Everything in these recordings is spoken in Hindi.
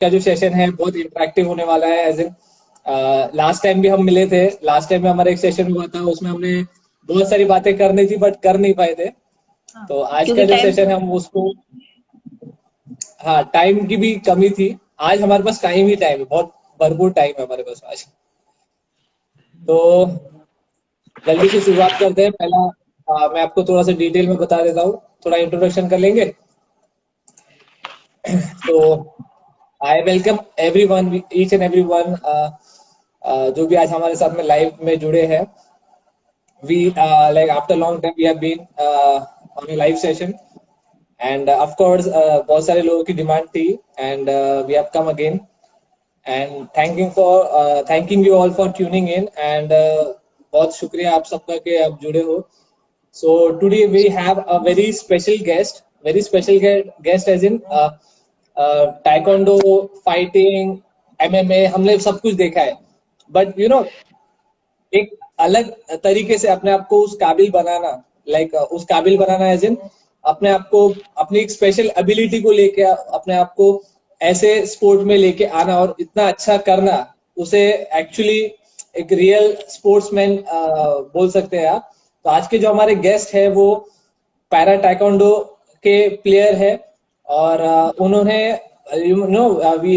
का जो सेशन है बहुत इंटरेक्टिव होने वाला है। एज इन लास्ट टाइम भी हम मिले थे, लास्ट टाइम में हमारा एक सेशन हुआ था, उसमें हमने बहुत सारी बातें करनी थी बट कर नहीं पाए थे। तो आज का क्योंकि जो टाइम सेशन है हम उसको, हाँ टाइम की भी कमी थी, आज हमारे पास टाइम ही टाइम है, बहुत भरपूर टाइम है हमारे पास आज। तो जल्दी से शुरुआत करते हैं। पहला मैं आपको थोड़ा सा डिटेल में बता देता हूँ, थोड़ा इंट्रोडक्शन कर लेंगे। तो I welcome everyone, each and everyone जो भी आज हमारे साथ में लाइव में जुड़े हैं। We like after long time we have been on a live session and of course बहुत सारे लोगों की डिमांड थी and we have come again and thanking you all for tuning in and बहुत शुक्रिया आप सबका कि आप जुड़े हो। So today we have a very special guest as in taekwondo, fighting, MMA, हमने सब कुछ देखा है, but you know एक अलग तरीके से अपने आप को उस काबिल बनाना, उस काबिल बनाना एज इन अपने आप को अपनी एक स्पेशल एबिलिटी को लेके अपने आप को ऐसे स्पोर्ट में लेके आना और इतना अच्छा करना, उसे एक्चुअली एक रियल स्पोर्ट्समैन बोल सकते हैं आप। तो आज के जो हमारे गेस्ट है वो पैरा टाइकोंडो के प्लेयर है और उन्होंने you know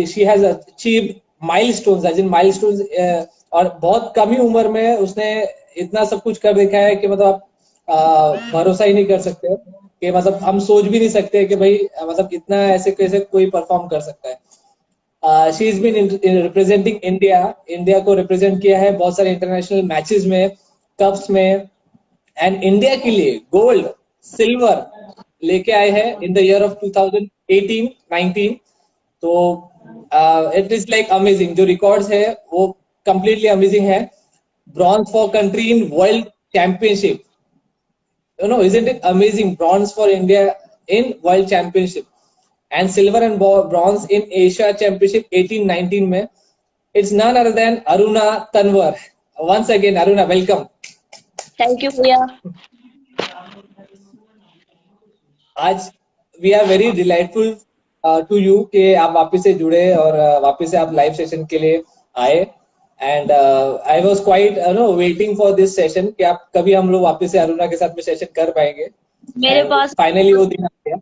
she has achieved milestones as in milestones, और बहुत कम ही उम्र में उसने इतना सब कुछ कर देखा है कि मतलब आप भरोसा ही नहीं कर सकते कि मतलब हम सोच भी नहीं सकते कि भाई मतलब इतना ऐसे कैसे कोई परफॉर्म कर सकता है। She is been representing India, India को रिप्रेजेंट किया है बहुत सारे इंटरनेशनल मैचेस में, कप्स में, एंड इंडिया के लिए गोल्ड सिल्वर लेके आए हैं इन द ईयर ऑफ 2018-19। तो इट इज लाइक अमेजिंग, जो रिकॉर्ड्स है वो कंप्लीटली अमेजिंग है। Bronze for country in world championship, you know, isn't it amazing? Bronze for India in world championship and silver and bronze in Asia championship 18-19 में. It's none other than Aruna Tanwar. Once again Aruna, welcome. Thank you भैया। आज we are very delightful to you कि आप वापस से जुड़े और वापस से आप लाइव सेशन के लिए आए and I was quite no waiting for this session कि आप कभी हम लोग वापस से अरुणा के साथ में सेशन कर पाएंगे मेरे एंड पास फाइनली वो दिन आ गया।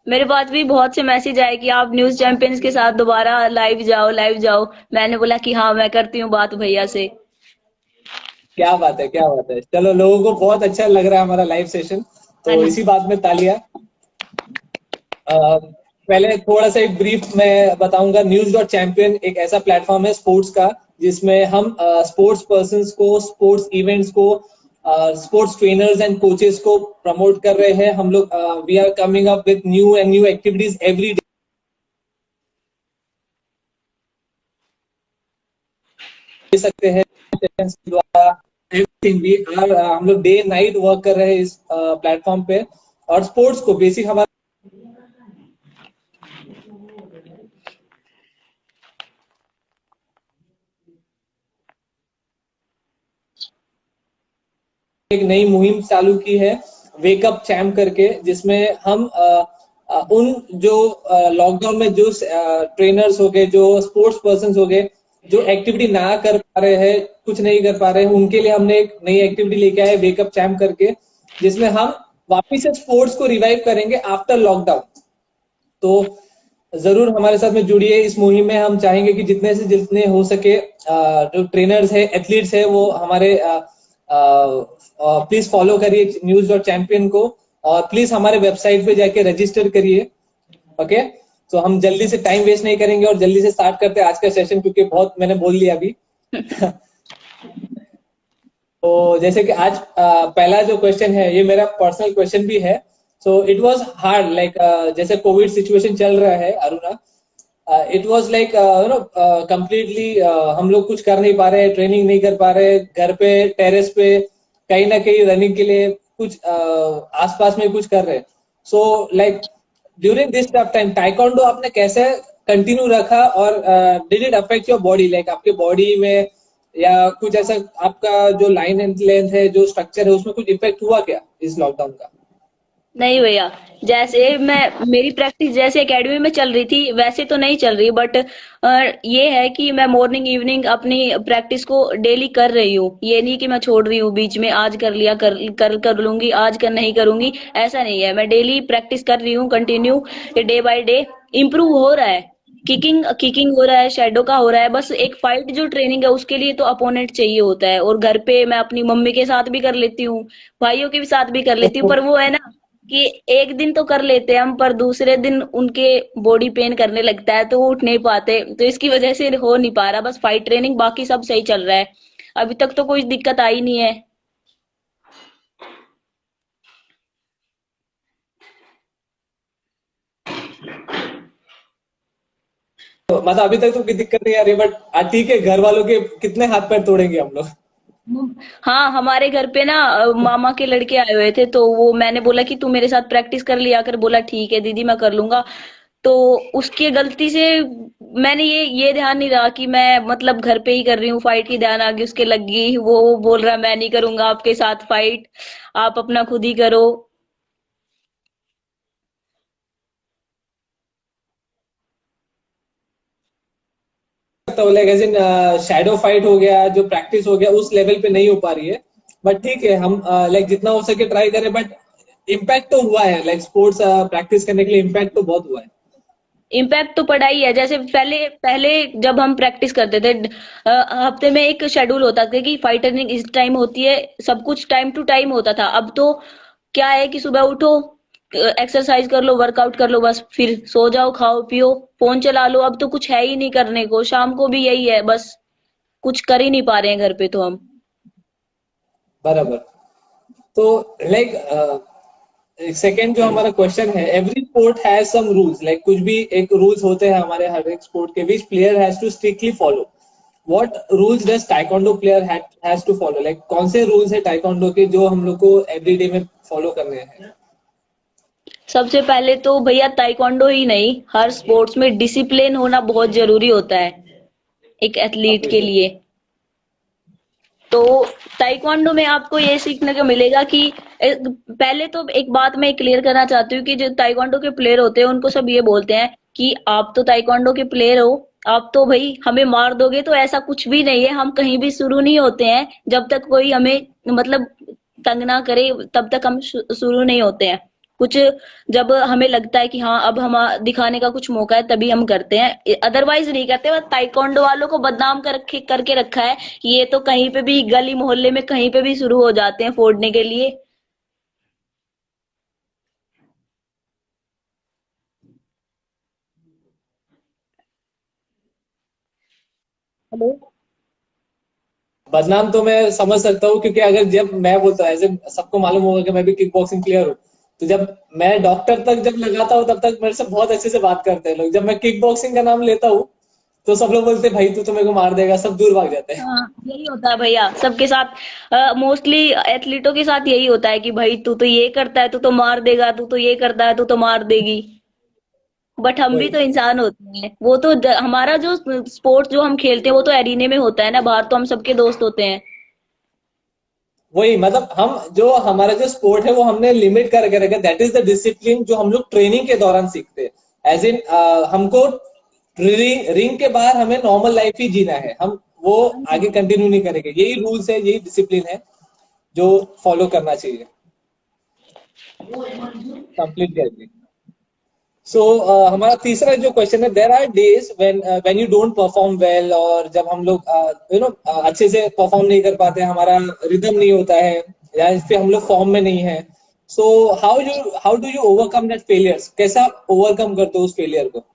मेरे पास भी बहुत से मैसेज आए कि आप न्यूज चैंपियंस के साथ दोबारा लाइव जाओ लाइव जाओ। मैंने बोला कि हाँ मैं करती हूँ बात भैया से। क्या बात है, क्या बात है। चलो, लोगों को बहुत अच्छा लग रहा है हमारा लाइव सेशन, हाँ तो जी। इसी बात में तालियां। पहले थोड़ा सा एक ब्रीफ मैं बताऊंगा। न्यूज डॉट चैंपियन एक ऐसा प्लेटफॉर्म है स्पोर्ट्स का जिसमें हम स्पोर्ट्स पर्संस को, स्पोर्ट्स इवेंट्स को, स्पोर्ट्स ट्रेनर्स एंड कोचेस को प्रमोट कर रहे हैं। हम लोग we are coming up with new and new activities every day सकते हैं सेशंस के द्वारा। एवरीथिंग वी आर हम लोग डे नाइट वर्क कर रहे हैं इस प्लेटफॉर्म पे, और स्पोर्ट्स को बेसिक हमारा एक नई मुहिम चालू की है वेकअप चैम्प करके, जिसमें हम उन जो लॉकडाउन में जो ट्रेनर्स हो गए, जो स्पोर्ट्स पर्सन हो गए, जो एक्टिविटी ना कर पा रहे हैं, कुछ नहीं कर पा रहे हैं, उनके लिए हमने एक नई एक्टिविटी लेके आए वेकअप चैम्प करके, जिसमें हम वापिस से स्पोर्ट्स को रिवाइव करेंगे आफ्टर लॉकडाउन। तो जरूर हमारे साथ में जुड़िए इस मुहिम में। हम चाहेंगे कि जितने से जितने हो सके जो ट्रेनर्स है, एथलीट्स है, वो हमारे प्लीज फॉलो करिए न्यूज डॉट चैंपियन को, और प्लीज हमारे वेबसाइट पे जाके रजिस्टर करिए। ओके, तो हम जल्दी से टाइम वेस्ट नहीं करेंगे और जल्दी से स्टार्ट करते हैं आज का सेशन, क्योंकि बहुत मैंने बोल लिया अभी। तो जैसे कि आज पहला जो क्वेश्चन है, ये मेरा पर्सनल क्वेश्चन भी है। सो इट वाज हार्ड, जैसे कोविड सिचुएशन चल रहा है Aruna, it was like you know completely हम लोग कुछ कर नहीं पा रहे, ट्रेनिंग नहीं कर पा रहे, घर पे टेरेस पे कहीं ना कहीं रनिंग के लिए कुछ आसपास में कुछ कर रहे। So like during this tough time taekwondo आपने कैसे कंटिन्यू रखा, और did it affect your body, like आपके बॉडी में या कुछ ऐसा आपका जो लाइन एंड लेंथ है, जो स्ट्रक्चर है, उसमें कुछ इफेक्ट हुआ क्या इस लॉकडाउन का? नहीं भैया, जैसे मैं मेरी प्रैक्टिस जैसे एकेडमी में चल रही थी वैसे तो नहीं चल रही, बट ये है कि मैं मॉर्निंग इवनिंग अपनी प्रैक्टिस को डेली कर रही हूँ। ये नहीं कि मैं छोड़ रही हूँ बीच में, आज कर लिया, कर लूंगी, आज कर नहीं करूंगी, ऐसा नहीं है। मैं डेली प्रैक्टिस कर रही हूँ continue, day by day improve हो रहा है। किकिंग किकिंग हो रहा है, शेडो का हो रहा है। बस एक फाइट जो ट्रेनिंग है उसके लिए तो अपोनेंट चाहिए होता है, और घर पे मैं अपनी मम्मी के साथ भी कर लेती हूँ, भाइयों के भी साथ भी कर लेती हूँ, पर वो है ना कि एक दिन तो कर लेते हैं हम, पर दूसरे दिन उनके बॉडी पेन करने लगता है तो वो उठ नहीं पाते, तो इसकी वजह से हो नहीं पा रहा। बस फाइट ट्रेनिंग, बाकी सब सही चल रहा है, अभी तक तो कोई दिक्कत आई नहीं है। तो मतलब अभी तक तो कोई दिक्कत नहीं आ रही, बट ठीक है, घर वालों के कितने हाथ पैर तोड़ेंगे हम लोग। हाँ, हमारे घर पे ना मामा के लड़के आए हुए थे, तो वो मैंने बोला कि तू मेरे साथ प्रैक्टिस कर लिया कर, बोला ठीक है दीदी मैं कर लूंगा। तो उसकी गलती से मैंने ये ध्यान नहीं रहा कि मैं मतलब घर पे ही कर रही हूँ फाइट, की ध्यान आगे उसके लग गई, वो बोल रहा मैं नहीं करूंगा आपके साथ फाइट, आप अपना खुद ही करो। तो like as in shadow fight हो गया, जो प्रैक्टिस हो गया उस लेवल पे नहीं हो पा रही है, बट ठीक है, हम लाइक जितना हो सके ट्राई करें, बट इम्पैक्ट तो हुआ है, लाइक स्पोर्ट्स प्रैक्टिस करने के लिए इम्पैक्ट तो बहुत हुआ है। इम्पैक्ट तो पड़ा ही है। जैसे पहले पहले जब हम प्रैक्टिस करते थे, हफ्ते में एक शेड्यूल होता था कि फाइट ट्रेनिंग इस टाइम होती है, सब कुछ टाइम टू टाइम होता था। अब तो क्या है कि सुबह उठो, एक्सरसाइज कर लो, वर्कआउट कर लो, बस फिर सो जाओ, खाओ पियो, फोन चला लो। अब तो कुछ है ही नहीं करने को, शाम को भी यही है बस, कुछ कर ही नहीं पा रहे हैं घर पे तो हम। बराबर। तो लाइक सेकेंड जो हमारा क्वेश्चन है, every sport has some rules, like कुछ भी एक रूल्स होते हैं हमारे हर एक स्पोर्ट के, which player has to strictly follow. What rules does taekwondo player has to follow, like कौन से रूल्स है ताइक्वांडो के जो हम लोग को एवरीडे में फॉलो करने हैं? सबसे पहले तो भैया ताइक्वांडो ही नहीं, हर स्पोर्ट्स में डिसिप्लिन होना बहुत जरूरी होता है एक एथलीट के कंप्लीटली। लिए। तो ताइक्वांडो में आपको ये सीखने को मिलेगा कि पहले तो एक बात मैं क्लियर करना चाहती हूँ कि जो ताइक्वांडो के प्लेयर होते हैं उनको सब ये बोलते हैं कि आप तो ताइक्वांडो के प्लेयर हो, आप तो भाई हमें मार दोगे। तो ऐसा कुछ भी नहीं है, हम कहीं भी शुरू नहीं होते हैं जब तक कोई हमें मतलब तंग ना करे, तब तक हम शुरू नहीं होते हैं कुछ। जब हमें लगता है कि हाँ अब हम दिखाने का कुछ मौका है तभी हम करते हैं, अदरवाइज नहीं करते। बस ताइक्वांडो वालों को बदनाम करके रखा है कि ये तो कहीं पे भी गली मोहल्ले में कहीं पे भी शुरू हो जाते हैं फोड़ने के लिए। हेलो। बदनाम तो मैं समझ सकता हूँ, क्योंकि अगर जब मैं बोलता हूँ, ऐसे सबको मालूम होगा कि मैं भी किक बॉक्सिंग प्लेयर हूँ, तो जब मैं डॉक्टर तक जब लगाता हूँ तब तक मेरे से बहुत अच्छे से बात करते हैं लोग। जब मैं किक बॉक्सिंग का नाम लेता हूँ तो सब लोग बोलते हैं भाई तू तो मेरे को मार देगा, सब दूर भाग जाते हैं। हाँ यही होता है भैया सबके साथ, मोस्टली एथलीटों के साथ यही होता है कि भाई तू तो ये करता है, तू तो मार देगा, तू तो ये करता है, तू तो मार देगी। बट हम भी वही तो इंसान होते हैं, वो तो हमारा जो स्पोर्ट्स जो हम खेलते हैं वो तो एरिने में होता है ना, बाहर तो हम सबके दोस्त होते हैं। वही मतलब हम जो हमारा जो स्पोर्ट है वो हमने लिमिट करके रखा, दैट इज द डिसिप्लिन जो हम लोग ट्रेनिंग के दौरान सीखते हैं। एज इन हमको रिंग के बाहर हमें नॉर्मल लाइफ ही जीना है, हम वो आगे कंटिन्यू नहीं करेंगे। यही रूल्स है, यही डिसिप्लिन है जो फॉलो करना चाहिए। Completely agree. सो हमारा तीसरा जो क्वेश्चन है, there are days when you don't perform well, और जब हम लोग यू नो अच्छे से परफॉर्म नहीं कर पाते, हमारा रिदम नहीं होता है, या फिर हम लोग फॉर्म में नहीं है। So how do you overcome that failures, कैसा ओवरकम करते हो उस फेलियर को?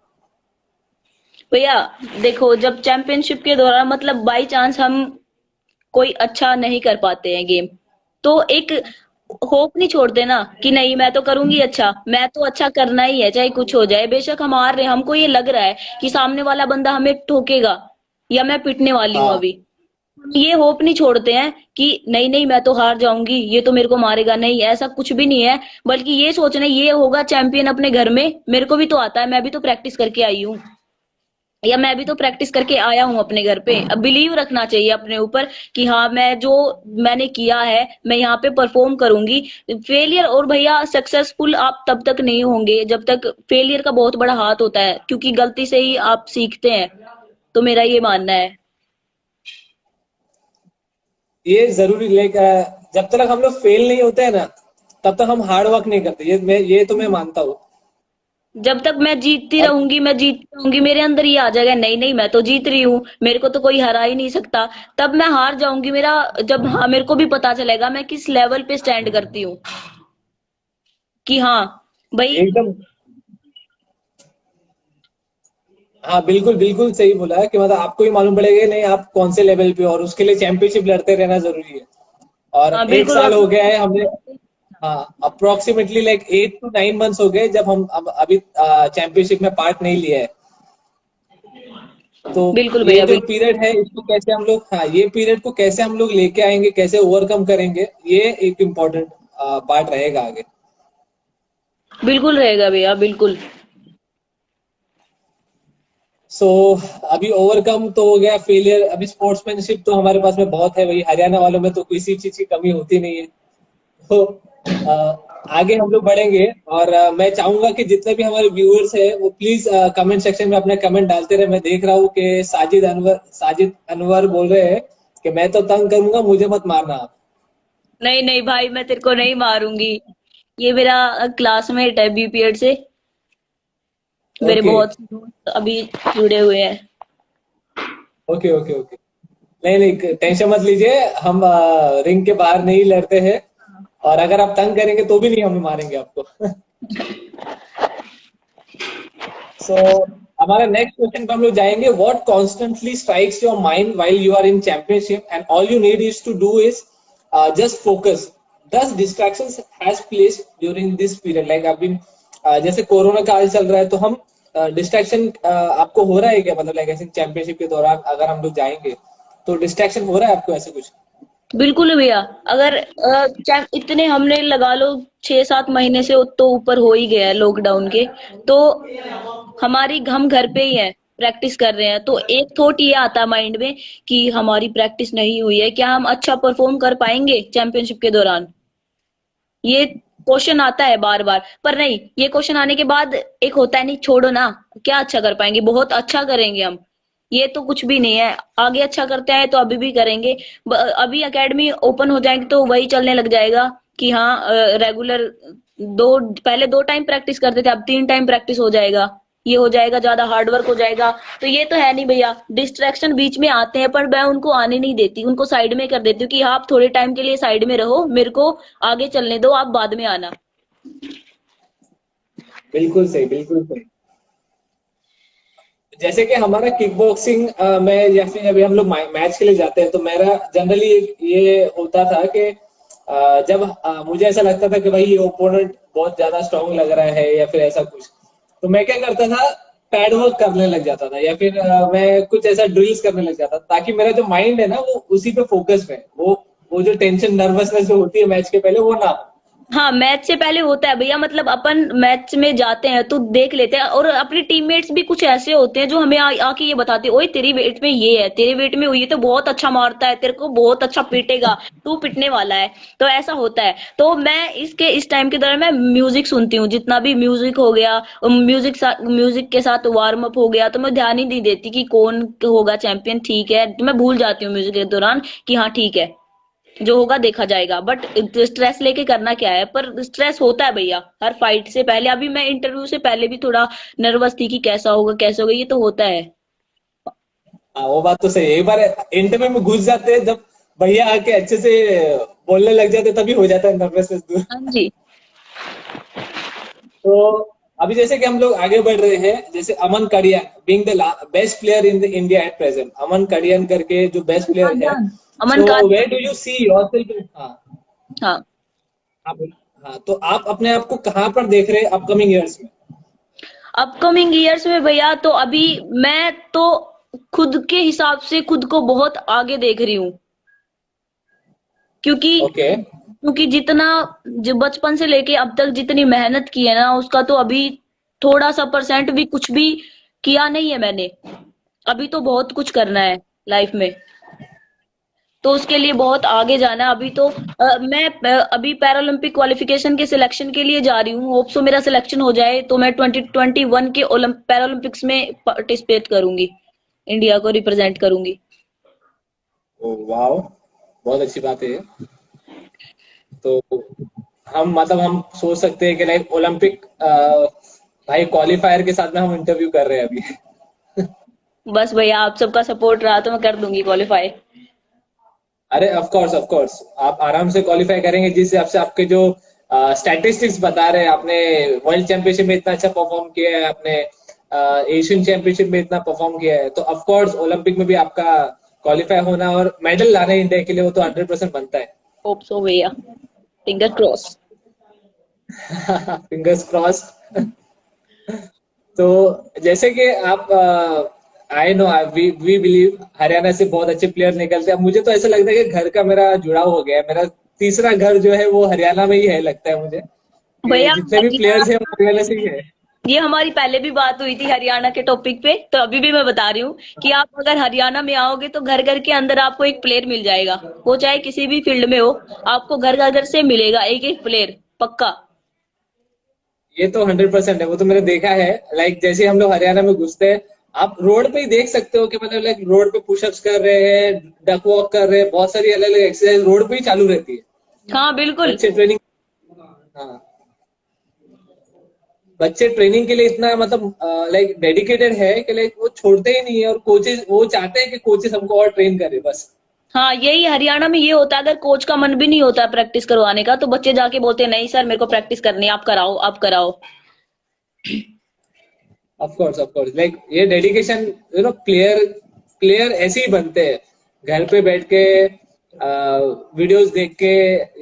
भैया देखो, जब चैंपियनशिप के दौरान मतलब बाई चांस हम कोई अच्छा नहीं कर पाते हैं गेम, तो एक होप नहीं छोड़ते ना कि नहीं मैं तो करूंगी अच्छा, मैं तो अच्छा करना ही है चाहे कुछ हो जाए। बेशक हम हार रहे हैं, हमको ये लग रहा है कि सामने वाला बंदा हमें ठोकेगा या मैं पिटने वाली हूं हाँ, अभी, हम ये होप नहीं छोड़ते हैं कि नहीं नहीं मैं तो हार जाऊंगी, ये तो मेरे को मारेगा। नहीं, ऐसा कुछ भी नहीं है, बल्कि ये सोचना ये होगा चैंपियन अपने घर में, मेरे को भी तो आता है, मैं भी तो प्रैक्टिस करके आई हूँ। या मैं भी तो प्रैक्टिस करके आया हूँ अपने घर पे। अब बिलीव रखना चाहिए अपने ऊपर कि हाँ मैं जो मैंने किया है मैं यहाँ पे परफॉर्म करूंगी। फेलियर और भैया सक्सेसफुल आप तब तक नहीं होंगे जब तक, फेलियर का बहुत बड़ा हाथ होता है क्योंकि गलती से ही आप सीखते हैं। तो मेरा ये मानना है। ये जरूरी जब तक हम लोग फेल नहीं होते हैं ना, तब तक हम हार्ड वर्क नहीं करते, ये तो मैं मानता हूँ। जब तक मैं जीतती और रहूंगी, मैं जीतती रहूंगी, मेरे अंदर ये आ जाएगा नहीं नहीं मैं तो जीत रही हूँ, मेरे को तो कोई हरा ही नहीं सकता। तब मैं हार जाऊंगी। मेरा जब, हाँ, मेरे को भी पता चलेगा मैं किस लेवल पे स्टैंड करती हूँ कि हाँ भाई। एकदम, हाँ बिल्कुल बिल्कुल सही बोला है कि मतलब आपको ही मालूम पड़ेगा नहीं आप कौन से लेवल पे हो, और उसके लिए चैंपियनशिप लड़ते रहना जरूरी है। और हाँ एक बिल्कुल। साल और हो गया है हमने, हाँ अप्रोक्सीमेटली लाइक 8 to 9 months हो गए जब हम अब अभी चैंपियनशिप में पार्ट नहीं लिया है। तो बिल्कुल ये भैया जो बिल्कुल। पीरियड है इसको कैसे हम लोग, हाँ ये पीरियड को कैसे हम लोग लेके आएंगे, कैसे ओवरकम करेंगे, ये एक इम्पोर्टेंट पार्ट रहेगा आगे। बिल्कुल रहेगा भैया बिल्कुल। सो अभी ओवरकम तो हो गया फेलियर, अभी स्पोर्ट्समैनशिप तो हमारे पास में बहुत है, वही हरियाणा वालों में तो किसी चीज की कमी होती नहीं है। तो आगे हम लोग बढ़ेंगे, और मैं चाहूंगा कि जितने भी हमारे व्यूअर्स हैं वो प्लीज कमेंट सेक्शन में अपने कमेंट डालते रहे। मैं देख रहा हूँ कि साजिद अनवर बोल रहे हैं कि मैं तो तंग करूंगा, मुझे मत मारना आप। नहीं नहीं भाई मैं तेरे को नहीं मारूंगी। ये मेरा क्लासमेट है बीपीएड से। मेरे ओके बहुत से दोस्त अभी जुड़े हुए हैं। Okay okay okay. नहीं नहीं टेंशन मत लीजिए, हम रिंग के बाहर नहीं लड़ते हैं, और अगर आप तंग करेंगे तो भी नहीं हमें मारेंगे आपको। सो हमारा नेक्स्ट क्वेश्चन पे हम लोग जाएंगे, what constantly strikes your mind while you are in championship and all you need is to do is just focus, this distractions has placed during this period, like अभी जैसे कोरोना काल चल रहा है, तो हम डिस्ट्रैक्शन आपको हो रहा है क्या, मतलब लाइक ऐसे चैंपियनशिप के दौरान अगर हम लोग जाएंगे तो डिस्ट्रैक्शन हो रहा है आपको ऐसे कुछ? बिल्कुल भैया। अगर चाहे इतने हमने लगा लो 6-7 महीने से तो ऊपर हो ही गया है लॉकडाउन के, तो हमारी हम घर पे ही है, प्रैक्टिस कर रहे हैं, तो एक थॉट ये आता माइंड में कि हमारी प्रैक्टिस नहीं हुई है, क्या हम अच्छा परफॉर्म कर पाएंगे चैंपियनशिप के दौरान। ये क्वेश्चन आता है बार बार, पर नहीं, ये क्वेश्चन आने के बाद एक होता है नहीं छोड़ो ना, क्या अच्छा कर पाएंगे, बहुत अच्छा करेंगे हम। ये तो कुछ भी नहीं है, आगे अच्छा करते हैं तो अभी भी करेंगे। अभी एकेडमी ओपन हो जाएंगे तो वही चलने लग जाएगा कि हाँ रेगुलर दो, पहले 2 टाइम प्रैक्टिस करते थे अब 3 टाइम प्रैक्टिस हो जाएगा। ये हो जाएगा, ज्यादा हार्ड वर्क हो जाएगा। तो ये तो है नहीं भैया, डिस्ट्रैक्शन बीच में आते हैं पर मैं उनको आने नहीं देती, उनको साइड में कर देती हूँ कि हाँ आप थोड़े टाइम के लिए साइड में रहो, मेरे को आगे चलने दो, आप बाद में आना। बिल्कुल सही बिल्कुल सही। जैसे कि हमारा किक बॉक्सिंग में, या फिर अभी हम लोग मैच के लिए जाते हैं, तो मेरा जनरली ये होता था कि जब मुझे ऐसा लगता था कि भाई ये ओपोनेंट बहुत ज्यादा स्ट्रांग लग रहा है या फिर ऐसा कुछ, तो मैं क्या करता था, पैड वर्क करने लग जाता था, या फिर मैं कुछ ऐसा ड्रिल्स करने लग जाता था, ताकि मेरा जो माइंड है ना वो उसी पे फोकस में, वो जो टेंशन नर्वसनेस जो होती है मैच के पहले वो ना हो। हाँ मैच से पहले होता है भैया, मतलब अपन मैच में जाते हैं तो देख लेते हैं, और अपने टीममेट्स भी कुछ ऐसे होते हैं जो हमें आके ये बताते हैं, ओए तेरी वेट में ये है, तेरे वेट में ये तो बहुत अच्छा मारता है, तेरे को बहुत अच्छा पीटेगा, तू पिटने वाला है। तो ऐसा होता है। तो मैं इस टाइम के दौरान मैं म्यूजिक सुनती हूँ, जितना भी म्यूजिक हो गया, म्यूजिक के साथ वार्म अप हो गया, तो मैं ध्यान ही नहीं देती कि कौन होगा चैंपियन, ठीक है, तो मैं भूल जाती हूँ म्यूजिक के दौरान कि हाँ ठीक है, जो होगा देखा जाएगा। बट स्ट्रेस लेके करना क्या है, पर स्ट्रेस होता है भैया हर फाइट से पहले। अभी मैं इंटरव्यू से पहले भी थोड़ा नर्वस थी कि कैसा होगा कैसा होगा, ये तो होता है। हाँ वो बात तो सही है, एक बार इंटरव्यू में घुस जाते हैं जब, भैया आके अच्छे से बोलने लग जाते तभी हो जाता है नर्वसनेस दूर। हाँ जी। तो अभी जैसे कि हम लोग आगे बढ़ रहे हैं, जैसे Aman Kadian being the best player in the India at present, Aman Kadian करके जो बेस्ट अमन प्लेयर है, Khan. Aman so Khan. Where do you see yourself? हाँ हाँ। हाँ, तो आप अपने आप को कहाँ पर देख रहे हैं अपकमिंग ईयर्स में? अपकमिंग ईयर्स में भैया तो अभी मैं तो खुद के हिसाब से खुद को बहुत आगे देख रही हूँ, क्योंकि ओके जितना जो बचपन से लेके अब तक जितनी मेहनत की है ना, उसका तो अभी थोड़ा सा परसेंट भी कुछ भी किया नहीं है मैंने। अभी तो बहुत कुछ करना है लाइफ में, तो उसके लिए बहुत आगे जाना है। अभी तो मैं अभी पैरालंपिक क्वालिफिकेशन के सिलेक्शन के लिए जा रही हूँ। होप सो मेरा सिलेक्शन हो जाए तो मैं 2021 के पैरालंपिक्स में पार्टिसिपेट करूंगी, इंडिया को रिप्रेजेंट करूंगी। वाह, बहुत अच्छी बात है ये। तो हम सोच सकते हैं कि लाइक ओलंपिक भाई क्वालिफायर के साथ में हम इंटरव्यू कर रहे हैं अभी। बस भैया आप सबका सपोर्ट रहा तो मैं कर दूंगी क्वालिफाई। अरे ऑफ कोर्स आप आराम से क्वालिफाई करेंगे, जिस हिसाब से आपके जो स्टैटिस्टिक्स बता रहे हैं। आपने वर्ल्ड चैंपियनशिप में इतना अच्छा परफॉर्म किया है, आपने एशियन चैंपियनशिप में इतना परफॉर्म किया है, तो ऑफ कोर्स ओलंपिक में भी आपका क्वालिफाई होना और मेडल लाना इंडिया के लिए वो तो 100% बनता है। होप सो भैया, फिंगर क्रॉस। Fingers crossed. तो जैसे कि आप I know we believe Haryana से बहुत अच्छे प्लेयर निकलते हैं। मुझे तो ऐसा लगता है कि घर का मेरा जुड़ाव हो गया है। मेरा तीसरा घर जो है वो हरियाणा में ही है, लगता है मुझे कि भैया जितने भी हरियाणा, प्लेयर्स हैं वो हरियाणा से ही है। ये हमारी पहले भी बात हुई थी हरियाणा के टॉपिक पे, तो अभी भी मैं बता रही हूँ कि आप अगर हरियाणा में आओगे तो घर घर के अंदर आपको एक प्लेयर मिल जाएगा, वो चाहे किसी भी फील्ड में हो, आपको घर घर से मिलेगा एक एक प्लेयर पक्का। ये तो 100% है, वो तो मैंने देखा है। लाइक जैसे हम लोग हरियाणा में घुसते हैं, आप रोड पे ही देख सकते हो कि मतलब लाइक रोड पे पुशअप्स कर रहे हैं, डक वॉक कर रहे हैं, बहुत सारी अलग अलग एक्सरसाइज रोड पे ही चालू रहती है। हाँ बिल्कुल। बच्चे ट्रेनिंग, हाँ, बच्चे ट्रेनिंग के लिए इतना मतलब लाइक डेडिकेटेड है कि लाइक वो छोड़ते ही नहीं है, और कोचेज वो चाहते हैं कि कोचेज हमको और ट्रेन करे बस। हाँ यही हरियाणा में ये होता है, अगर कोच का मन भी नहीं होता प्रैक्टिस करवाने का तो बच्चे जाके बोलते हैं नहीं सर मेरे को प्रैक्टिस करनी है, आप कराओ आप कराओ। ऑफ कोर्स लाइक ये डेडिकेशन, प्लेयर प्लेयर ऐसे ही बनते हैं, घर पे बैठ के वीडियोस देख के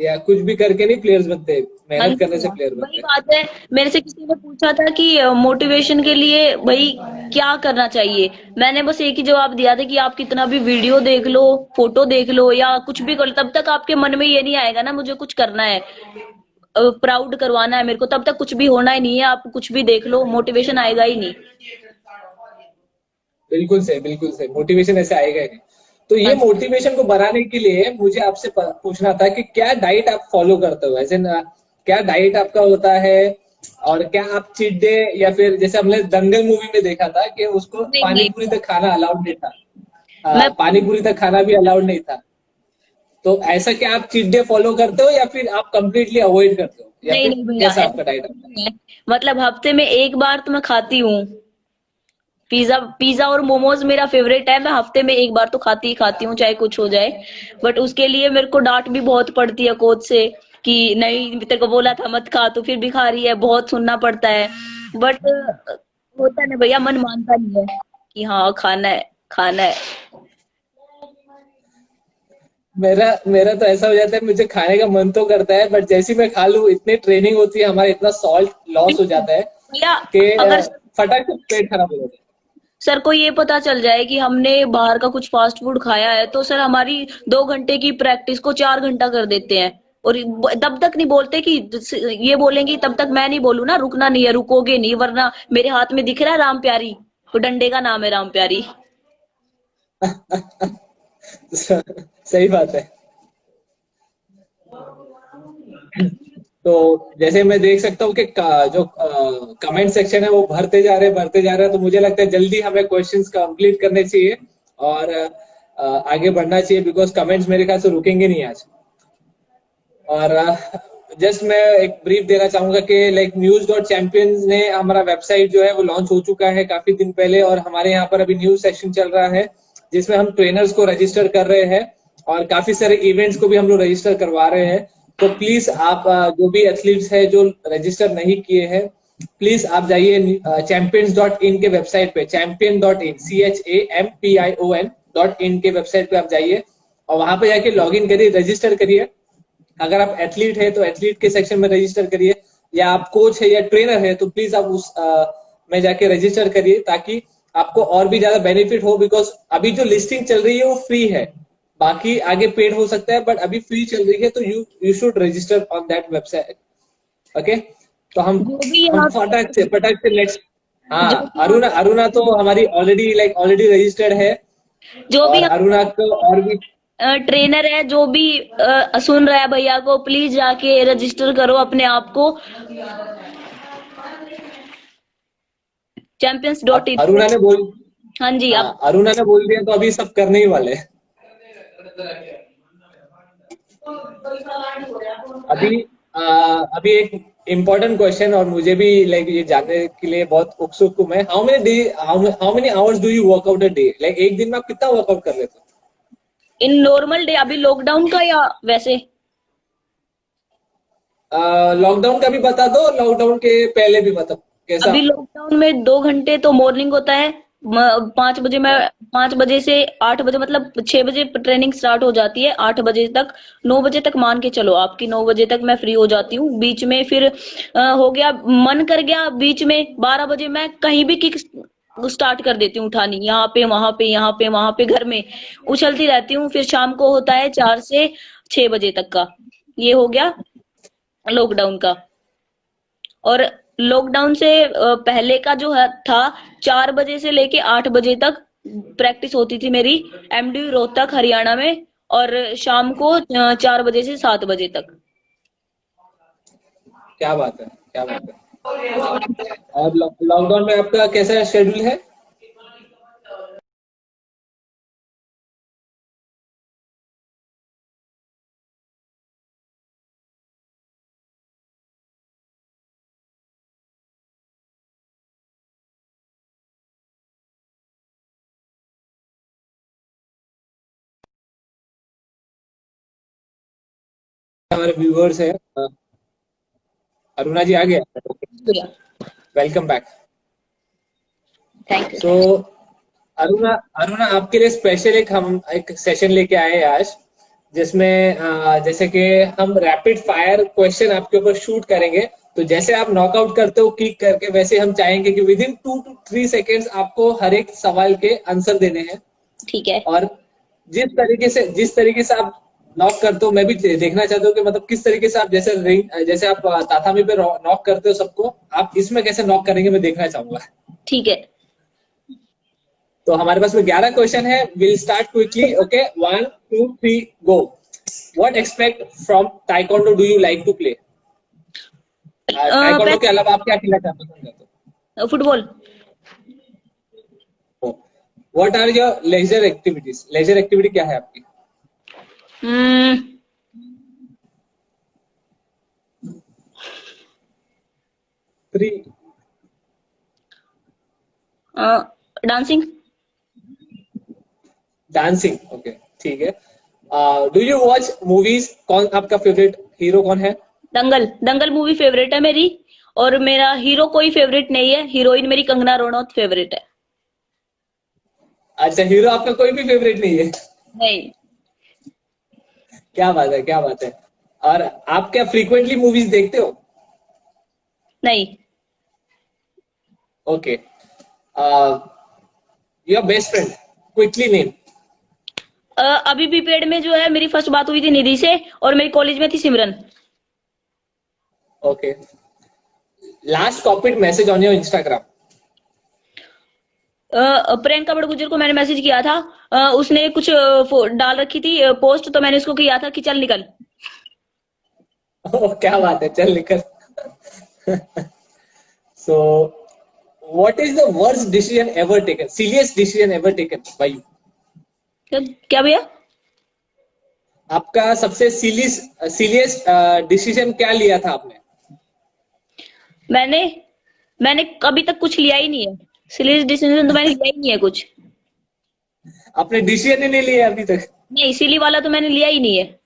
या कुछ भी करके नहीं प्लेयर्स बनते, हाँ मेहनत जी करने से भैया, प्लेयर वही बनते हैं। बात है। मेरे से किसी ने पूछा था कि मोटिवेशन के लिए भाई क्या करना चाहिए, मैंने बस एक ही जवाब दिया था कि आप कितना भी वीडियो देख लो, फोटो देख लो या कुछ भी कर लो, तब तक आपके मन में ये नहीं आएगा ना मुझे कुछ करना है, प्राउड करवाना है मेरे को, तब तक कुछ भी होना ही नहीं है। आप कुछ भी देख लो मोटिवेशन आएगा ही नहीं। बिल्कुल सही, मोटिवेशन ऐसे आएगा ही नहीं। तो हाँ ये जी। मोटिवेशन को बढ़ाने के लिए मुझे आपसे पूछना था कि क्या डाइट आप फॉलो करते हो, ऐसे ना, क्या डाइट आपका होता है, और क्या आप चीट डे, या फिर जैसे हमने दंगल मूवी में देखा था कि उसको नहीं पानी नहीं पूरी भैया, तक खाना अलाउड नहीं था, मैं पानी पूरी तक खाना भी अलाउड नहीं था। तो ऐसा क्या आप चीट डे फॉलो करते हो, या फिर आप कंप्लीटली अवॉइड करते हो, या नहीं फिर नहीं भैया कैसा ऐसा आपका डाइट कुछ होता नहीं है। मतलब हफ्ते में एक बार तो मैं खाती हूँ। पिज्जा पिज्जा और मोमोज मेरा फेवरेट है, मैं हफ्ते में एक बार तो खाती ही खाती हूँ चाहे कुछ हो जाए। बट उसके लिए मेरे को डांट भी बहुत पड़ती है कोच से कि नहीं तेरे को बोला था मत खा, तू फिर भी खा रही है, बहुत सुनना पड़ता है। बट होता नहीं भैया, मन मानता नहीं है कि हाँ खाना है खाना है। है? मेरा मेरा तो ऐसा हो जाता है, मुझे खाने का मन तो करता है, बट जैसी मैं खा लूँ, इतनी ट्रेनिंग होती है हमारा, इतना सॉल्ट लॉस हो जाता है भैया कि अगर फटाक से पेट खराब हो जाता है। सर को ये पता चल जाए कि हमने बाहर का कुछ फास्ट फूड खाया है तो सर हमारी 2 घंटे की प्रैक्टिस को 4 घंटा कर देते हैं। और तब तक नहीं बोलते कि ये बोलेंगे, तब तक मैं नहीं बोलूँ ना रुकना नहीं है, रुकोगे नहीं वरना मेरे हाथ में दिख रहा है राम प्यारी, तो डंडे का नाम है राम प्यारी। सही बात है। तो जैसे मैं देख सकता हूँ कि जो कमेंट सेक्शन है वो भरते जा रहे हैं, तो मुझे लगता है जल्दी हमें क्वेश्चंस कंप्लीट करने चाहिए और आगे बढ़ना चाहिए, बिकॉज कमेंट्स मेरे ख्याल से रुकेंगे नहीं आज। और जस्ट मैं एक ब्रीफ देना चाहूंगा कि लाइक न्यूज डॉट चैंपियंस ने हमारा वेबसाइट जो है वो लॉन्च हो चुका है काफी दिन पहले, और हमारे यहाँ पर अभी न्यूज सेक्शन चल रहा है जिसमें हम ट्रेनर्स को रजिस्टर कर रहे हैं, और काफी सारे इवेंट्स को भी हम लोग रजिस्टर करवा रहे हैं। तो प्लीज आप जो भी एथलीट्स है जो रजिस्टर नहीं किए हैं, प्लीज आप जाइए चैंपियंस डॉट इन के वेबसाइट पे, चैंपियन डॉट इन CHAMPION.in के वेबसाइट पे आप जाइए, और वहां पे जाके लॉग इन करिए, रजिस्टर करिए। अगर आप एथलीट है तो एथलीट के सेक्शन में रजिस्टर करिए, या आप कोच है या ट्रेनर है तो प्लीज आप उस में जाके रजिस्टर करिए, ताकि आपको और भी ज्यादा बेनिफिट हो। बिकॉज अभी जो लिस्टिंग चल रही है वो फ्री है, बाकी आगे पेड हो सकता है, बट अभी फ्री चल रही है, तो you should register on that website. Okay, तो हम जो भी हम यहाँ फटाक से नेक्स्ट। जो हाँ, भी अरुणा अरुणा तो हमारी ऑलरेडी रजिस्टर्ड है। जो भी और अरुणा को और भी। ट्रेनर है, जो भी सुन रहा है भैया को, प्लीज जाके रजिस्टर करो अपने आप को चैंपियंस डॉट अब इन पे। अरुणा ने बोल हाँ जी, हाँ, अब अरुणा ने बोल दिया तो अभी सब करने ही वाले हैं। अभी अभी एक इम्पोर्टेंट क्वेश्चन, और मुझे भी ये जानने के लिए बहुत उत्सुक हूँ मैं। How many hours do you workout a day? एक दिन में आप कितना वर्कआउट कर लेते इन नॉर्मल डे, अभी लॉकडाउन का या वैसे? हो? लॉकडाउन का भी बता दो, लॉकडाउन के पहले भी बता, कैसा? अभी लॉकडाउन में 2 घंटे तो मॉर्निंग होता है। 5 बजे मैं 5 बजे से 8 बजे, मतलब 6 बजे ट्रेनिंग स्टार्ट हो जाती है, 8 बजे तक, 9 बजे तक मान के चलो आपकी, 9 बजे तक मैं फ्री हो जाती हूँ। बीच में फिर हो गया, मन कर गया बीच में 12 बजे मैं कहीं भी किक स्टार्ट कर देती हूँ उठानी, यहाँ पे वहां पे, यहाँ पे वहां पे, घर में उछलती रहती हूँ। फिर शाम को होता है 4 से 6 बजे तक का। ये हो गया लॉकडाउन का। और लॉकडाउन से पहले का जो है था, 4 बजे से लेके 8 बजे तक प्रैक्टिस होती थी मेरी, एमडी रोहतक हरियाणा में। और शाम को 4 बजे से 7 बजे तक। क्या बात है, क्या बात है। और लॉकडाउन में आपका कैसा शेड्यूल है? हमारे व्यूअर्स है, अरुणा जी आ गया। शुक्रिया। Welcome back. Thank you, so thank Aruna Aruna आपके लिए स्पेशल हम एक सेशन लेके आए हैं आज, जिसमें जैसे कि हम रैपिड फायर क्वेश्चन आपके ऊपर शूट करेंगे। तो जैसे आप नॉकआउट करते हो किक करके, वैसे हम चाहेंगे कि विद इन 2 to 3 सेकेंड्स आपको हर एक सवाल के आंसर देने हैं। ठीक है। और जिस तरीके से आप नॉक करते हो, मैं भी देखना चाहता हूँ कि मतलब किस तरीके से आप जैसे आप तातामी पे नॉक करते हो सबको, आप इसमें कैसे नॉक करेंगे मैं देखना चाहूंगा। ठीक है। तो हमारे पास में 11 क्वेश्चन है। Will start quickly, okay? 1 2 3 go. What expect from taekwondo do you like to play? Taekwondo के वैसे अलावा आप क्या खेलना पसंद करते फुटबॉल। हो? What are your leisure activities? Leisure activity क्या है आपकी? थ्री। डांसिंग। डांसिंग, ओके, ठीक है। Do you watch movies? कौन आपका फेवरेट हीरो कौन है? दंगल, दंगल मूवी फेवरेट है मेरी। और मेरा हीरो कोई फेवरेट नहीं है, हीरोइन मेरी कंगना रनौत फेवरेट है। अच्छा, हीरो आपका कोई भी फेवरेट नहीं है? नहीं। क्या बात है, क्या बात है। और आप क्या फ्रीक्वेंटली मूवीज देखते हो? नहीं। Okay. Your best friend, quickly name. अभी भी पेड में जो है, मेरी फर्स्ट बात हुई थी निधि से, और मेरी कॉलेज में थी Simran. Okay. Last copied message on your Instagram. Priyanka Badgujar को मैंने मैसेज किया था। उसने कुछ डाल रखी थी पोस्ट, तो मैंने उसको किया था कि चल निकल। क्या बात है, चल निकल। So what is the worst decision ever taken, serious decision ever taken by you? क्या क्या भैया? आपका सबसे सीरियस डिसीजन क्या लिया था आपने? मैंने मैंने अभी तक कुछ लिया ही नहीं है। सीरियस डिसीजन तो मैंने लिया ही नहीं है कुछ। आपने डिसीजन ही नहीं लिया अभी तक? नहीं, सिली वाला तो मैंने लिया ही नहीं है।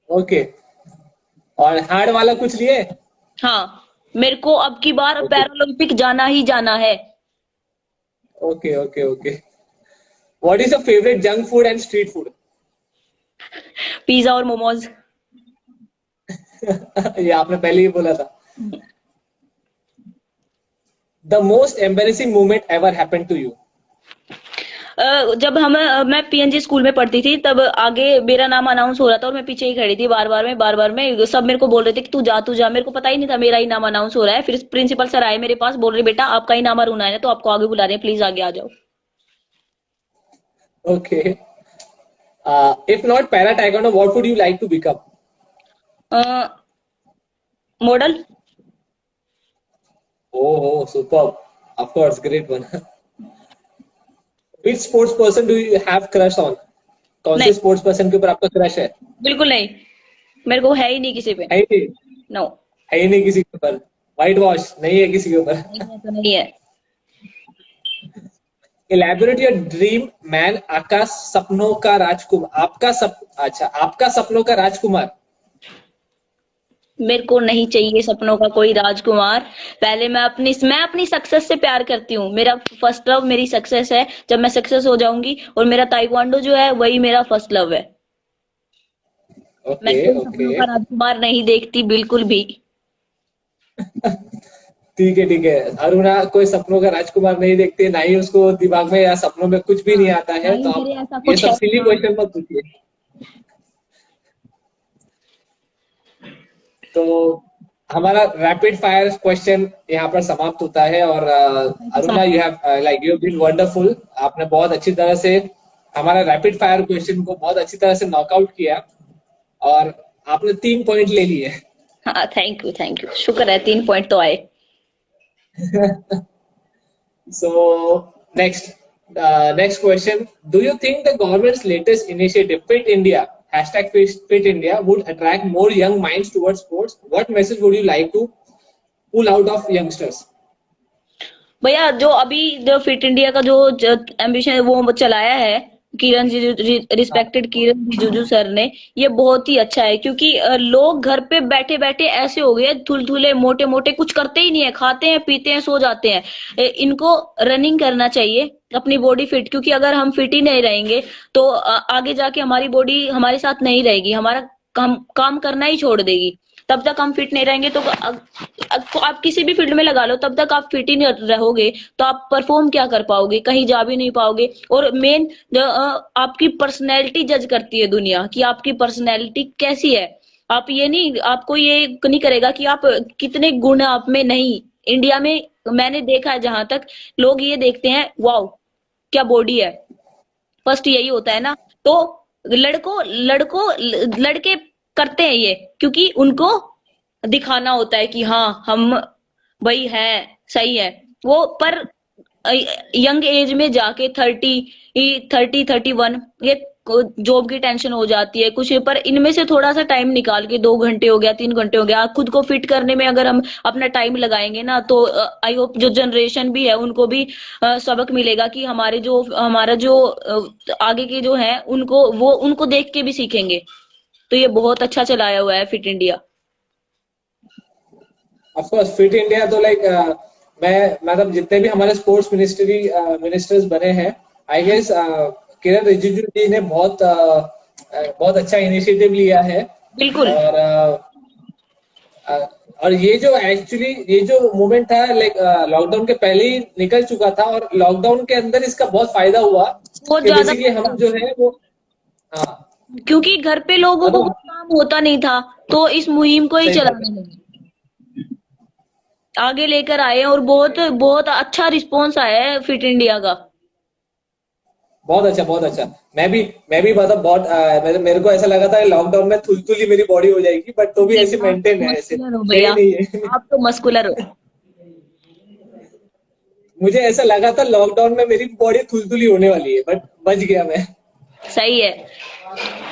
ओके। और हार्ड वाला कुछ लिए? हाँ, मेरे को अब की बार ओके, पैरालंपिक जाना ही जाना है। Okay, okay, okay. What is your favourite junk food and street food? Pizza और मोमोज। ये आपने पहले ही बोला था। The most embarrassing moment ever happened to you? जब मैं पीएनजी स्कूल में पढ़ती थी, तब आगे मेरा नाम अनाउंस हो रहा था और मैं पीछे ही खड़ी थी, बार बार में सब मेरे को बोल रहे थे कि तू जा, मेरे को पता ही नहीं था मेरा ही नाम अनाउंस हो रहा है। फिर प्रिंसिपल सर आए मेरे पास, बोल रहे बेटा आपका ही नाम अरुणा है, तो आपको आगे बुला रहे हैं, प्लीज आगे आ जाओ। Okay. If not para taekwondo, what would you like to become? Model. Oh, superb. Of course, great one. Which sports person do you have crush on? कौन नहीं, से स्पोर्ट्स पर्सन के ऊपर आपका क्रश है? बिल्कुल नहीं, मेरे को है ही नहीं किसी पे। है ही नहीं, नो। है ही नहीं किसी के ऊपर। व्हाइट वॉश नहीं है किसी के ऊपर। नहीं है तो नहीं है। Elaborate your dream man। आपका सपनों का राजकुमार, आपका सपनों का राजकुमार। मेरे को नहीं चाहिए सपनों का कोई राजकुमार। पहले मैं अपनी सक्सेस से प्यार करती हूँ। मेरा फर्स्ट लव मेरी सक्सेस है। जब मैं सक्सेस हो जाऊंगी, और मेरा ताइक्वांडो जो है वही मेरा फर्स्ट लव है। मैं ओके कोई ओके, सपनों का राजकुमार नहीं देखती बिल्कुल भी। ठीक है ठीक है। अरुणा कोई सपनों का राजकुमार नहीं देखती, ना ही उसको दिमाग में या सपनों में कुछ भी नहीं आता है, नहीं, तो आप मेरे ऐसा ये कुछ सब है सिली हाँ। क्वेश्चन मत पूछिए। तो हमारा रैपिड फायर क्वेश्चन यहाँ पर समाप्त होता है। और Aruna, you have been wonderful. आपने बहुत अच्छी तरह से हमारा रैपिड फायर क्वेश्चन को बहुत अच्छी तरह से नॉकआउट किया, और आपने 3 पॉइंट ले लिए। हाँ, थैंक यू थैंक यू, शुक्र है 3 पॉइंट तो आए। So next question. Do you think the government's latest initiative, Fit India, hashtag Fit India, would attract more young minds towards sports? What message would you like to pull out of youngsters? भैया, जो अभी जो फिट इंडिया का जो एम्बिशन है वो चलाया है हाँ, रिस्पेक्टेड किरण रिजिजू सर ने, ये बहुत ही अच्छा है। क्योंकि लोग घर पे बैठे बैठे ऐसे हो गए थुलथुले मोटे मोटे, कुछ करते ही नहीं है, खाते हैं पीते हैं सो जाते हैं। इनको रनिंग करना चाहिए, अपनी बॉडी फिट। क्योंकि अगर हम फिट ही नहीं रहेंगे तो आगे जाके हमारी बॉडी हमारे साथ नहीं रहेगी, हमारा काम करना ही छोड़ देगी। तब तक हम फिट नहीं रहेंगे तो आप किसी भी फील्ड में लगा लो, तब तक आप फिट ही नहीं रहोगे तो आप परफॉर्म क्या कर पाओगे, कहीं जा भी नहीं पाओगे। और मेन आपकी पर्सनैलिटी जज करती है दुनिया, कि आपकी पर्सनैलिटी कैसी है। आप ये नहीं, आपको ये नहीं करेगा कि आप कितने गुण आप में नहीं। इंडिया में मैंने देखा है जहां तक, लोग ये देखते हैं वाओ क्या बॉडी है, फर्स्ट यही होता है ना। तो लड़के करते हैं ये, क्योंकि उनको दिखाना होता है कि हाँ हम भाई है, सही है वो। पर यंग एज में जाके 30 31 ये जॉब की टेंशन हो जाती है कुछ। पर इनमें से थोड़ा सा टाइम निकाल के, 2 घंटे हो गया 3 घंटे हो गया, खुद को फिट करने में अगर हम अपना टाइम लगाएंगे ना, तो आई होप जो जनरेशन भी है उनको भी सबक मिलेगा कि हमारा जो आगे के जो है उनको देख के भी सीखेंगे। तो ये बहुत अच्छा चलाया हुआ है fit India. Of course fit India तो लाइक, मैं मतलब जितने भी हमारे स्पोर्ट्स मिनिस्टर्स बने हैं, आई गेस किरण रिजिजू जी ने बहुत अच्छा इनिशिएटिव लिया है। बिल्कुल। और और ये जो मूवमेंट था, लाइक लॉकडाउन के पहले ही निकल चुका था, और लॉकडाउन के अंदर इसका बहुत फायदा हुआ बहुत कि ज्यादा बेसिकली फायदा, हम जो है वो, हाँ क्योंकि घर पे लोगों को मतलब कुछ काम होता नहीं था, तो इस मुहिम को ही सही बात चलाने है। लगे, आगे लेकर आए हैं। और बहुत बहुत अच्छा रिस्पॉन्स आया है फिट इंडिया का। बहुत अच्छा बहुत अच्छा। मैं भी मतलब मेरे को ऐसा लगा था लॉकडाउन में थुलथुली मेरी बॉडी हो जाएगी, बट तो भी नहीं, ऐसे आप तो मेंटेन है, ऐसे मस्कुलर हो है ही भैया, नहीं है। आप तो मस्कुलर हो। मुझे ऐसा लगा था लॉकडाउन में मेरी बॉडी थुलथुली होने वाली है, बट बच गया मैं। सही है,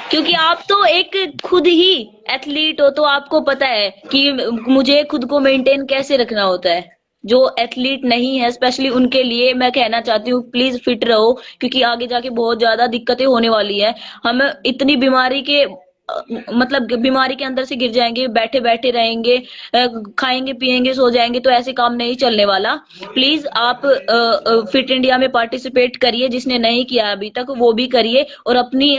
क्योंकि आप तो एक खुद ही एथलीट हो, तो आपको पता है कि मुझे खुद को मेंटेन कैसे रखना होता है। जो एथलीट नहीं है, स्पेशली उनके लिए मैं कहना चाहती हूँ, प्लीज फिट रहो, क्योंकि आगे जाके बहुत ज्यादा दिक्कतें होने वाली है। हम इतनी बीमारी के मतलब बीमारी के अंदर से गिर जाएंगे, बैठे बैठे रहेंगे, खाएंगे पिएंगे सो जाएंगे, तो ऐसे काम नहीं चलने वाला। प्लीज आप फिट इंडिया में पार्टिसिपेट करिए, जिसने नहीं किया अभी तक वो भी करिए, और अपनी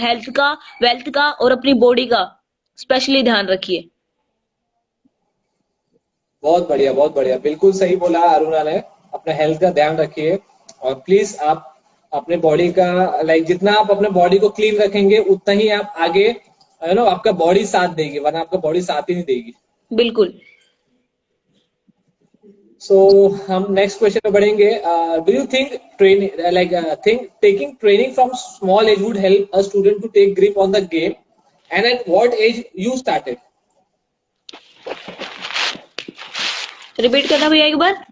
हेल्थ का, वेल्थ का और अपनी बॉडी का स्पेशली ध्यान रखिए। बहुत बढ़िया बिल्कुल सही बोला अरुणा ने। अपना हेल्थ का ध्यान रखिए, और प्लीज आप अपने बॉडी का लाइक जितना आप अपने बॉडी को क्लीन रखेंगे उतना ही आप आगे आपका बॉडी साथ देगी, वरना आपका बॉडी साथ ही नहीं देगी। बिल्कुल। सो हम नेक्स्ट क्वेश्चन पे बढ़ेंगे। Do you think training like think taking training from small age would help a student to take grip on the game, and at what age you started? Repeat करना भैया एक बार।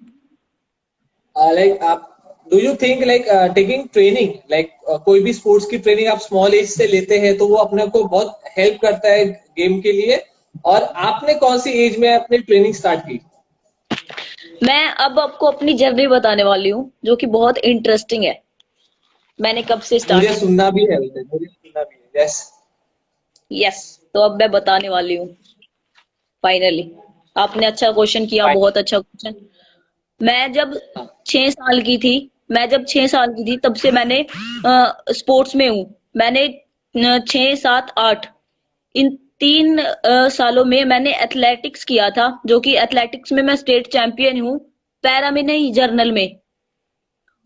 लाइक आप do you think like taking training like कोई भी स्पोर्ट्स की ट्रेनिंग आप स्मॉल एज से लेते हैं तो वो अपने को बहुत हेल्प करता है गेम के लिए, और आपने कौन सी एज में अपनी ट्रेनिंग स्टार्ट की? मैं अब आपको अपनी जर्नी बताने वाली हूँ जो कि बहुत इंटरेस्टिंग है। मैंने कब से स्टार्ट मुझे सुनना भी है, मुझे सुनना भी है। यस। यस, तो अब मैं बताने वाली हूँ फाइनली। आपने अच्छा क्वेश्चन किया, फाइन। बहुत अच्छा क्वेश्चन। मैं जब 6 साल की थी, तब से मैंने स्पोर्ट्स में हूँ। मैंने 6, 7, 8 इन 3 सालों में मैंने एथलेटिक्स किया था, जो कि एथलेटिक्स में मैं स्टेट चैंपियन हूँ। पैरा में नहीं, जर्नल में।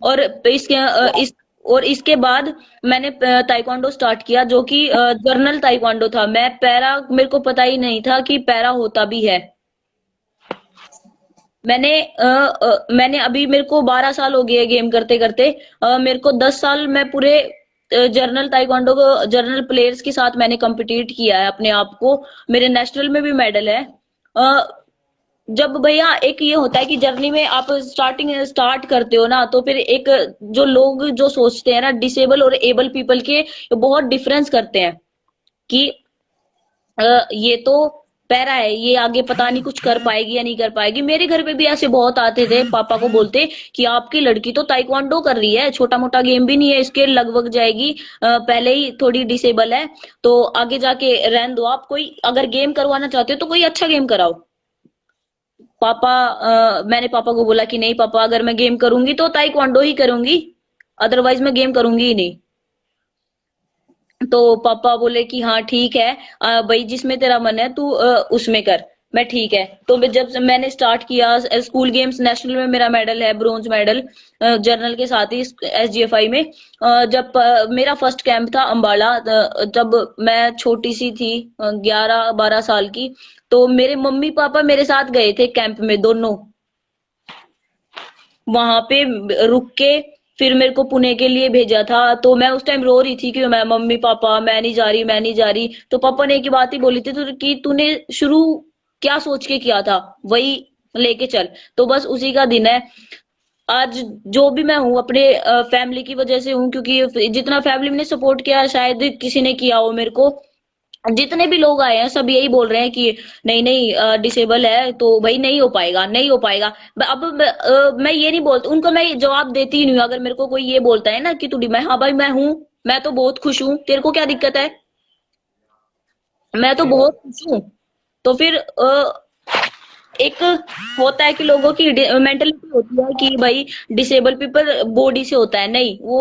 और इसके बाद मैंने ताइक्वांडो स्टार्ट किया, जो कि जर्नल ताइक्वांडो था। मैं पैरा, मेरे को पता ही नहीं था कि पैरा होता भी है। मैंने अभी, मेरे को 12 साल हो गए गेम करते करते। मेरे को 10 साल मैं पूरे जर्नल ताइक्वांडो को, जर्नल प्लेयर्स के साथ मैंने कम्पिटिट किया है अपने आप को। मेरे नेशनल में भी मेडल है। जब भैया एक ये होता है कि जर्नी में आप स्टार्ट करते हो ना, तो फिर एक जो लोग जो सोचते हैं ना, डिसेबल और एबल पीपल के बहुत डिफरेंस करते हैं कि ये तो पैरा है, ये आगे पता नहीं कुछ कर पाएगी या नहीं कर पाएगी। मेरे घर पे भी ऐसे बहुत आते थे, पापा को बोलते कि आपकी लड़की तो ताइक्वांडो कर रही है, छोटा मोटा गेम भी नहीं है, इसके लगभग जाएगी, पहले ही थोड़ी डिसेबल है, तो आगे जाके रहने दो। आप कोई अगर गेम करवाना चाहते हो तो कोई अच्छा गेम कराओ। मैंने पापा को बोला कि नहीं पापा, अगर मैं गेम करूंगी तो ताइक्वांडो ही करूंगी, अदरवाइज मैं गेम करूंगी ही नहीं। तो पापा बोले कि हाँ ठीक है, भाई जिसमें तेरा मन है तू उसमें कर। मैं ठीक है। तो जब से मैंने स्टार्ट किया, स्कूल गेम्स नेशनल में मेरा मेडल है, ब्रोंज मेडल, जर्नल के साथ ही SGFI में। जब मेरा फर्स्ट कैंप था अंबाला, जब मैं छोटी सी थी, 11-12 साल की, तो मेरे मम्मी पापा मेरे साथ गए थे कैंप में दोनों। वहां पे रुक के फिर मेरे को पुणे के लिए भेजा था। तो मैं उस टाइम रो रही थी कि मैं, मम्मी पापा मैं नहीं जा रही, मैं नहीं जा रही। तो पापा ने एक ही बात ही बोली थी, कि तूने शुरू क्या सोच के किया था, वही लेके चल। तो बस उसी का दिन है आज। जो भी मैं हूँ अपने फैमिली की वजह से हूँ, क्योंकि जितना फैमिली ने सपोर्ट किया शायद किसी ने किया हो मेरे को। जितने भी लोग आए हैं सब यही बोल रहे हैं कि नहीं नहीं, डिसेबल है तो भाई नहीं हो पाएगा, नहीं हो पाएगा। अब मैं ये नहीं बोलती उनको, मैं जवाब देती ही नहीं हूँ। अगर मेरे को कोई ये बोलता है ना कि तू, मैं हाँ भाई मैं हूँ, मैं तो बहुत खुश हूँ, तेरे को क्या दिक्कत है, मैं तो सही बहुत बात। खुश हूँ। तो फिर एक होता है कि लोगों की मेंटेलिटी होती है कि भाई डिसेबल पीपल बॉडी से होता है, नहीं, वो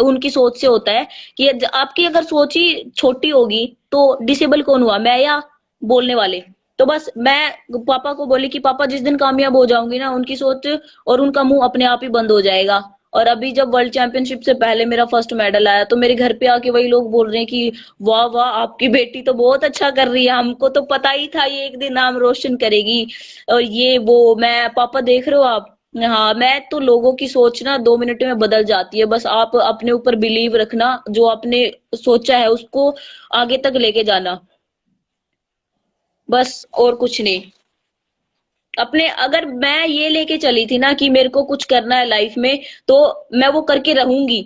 उनकी सोच से होता है कि आपकी अगर सोच ही छोटी होगी तो डिसेबल कौन हुआ, मैं या बोलने वाले। तो बस मैं पापा को बोली कि पापा जिस दिन कामयाब हो जाऊंगी ना, उनकी सोच और उनका मुंह अपने आप ही बंद हो जाएगा। और अभी जब वर्ल्ड चैंपियनशिप से पहले मेरा फर्स्ट मेडल आया, तो मेरे घर पे आके वही लोग बोल रहे हैं कि वाह वाह आपकी बेटी तो बहुत अच्छा कर रही है, हमको तो पता ही था ये एक दिन नाम रोशन करेगी। और ये वो, मैं पापा देख रहे हो आप। हाँ, मैं तो लोगों की सोच ना 2 मिनट में बदल जाती है। बस आप अपने ऊपर बिलीव रखना, जो आपने सोचा है उसको आगे तक लेके जाना, बस और कुछ नहीं। अपने, अगर मैं ये लेके चली थी ना कि मेरे को कुछ करना है लाइफ में, तो मैं वो करके रहूंगी,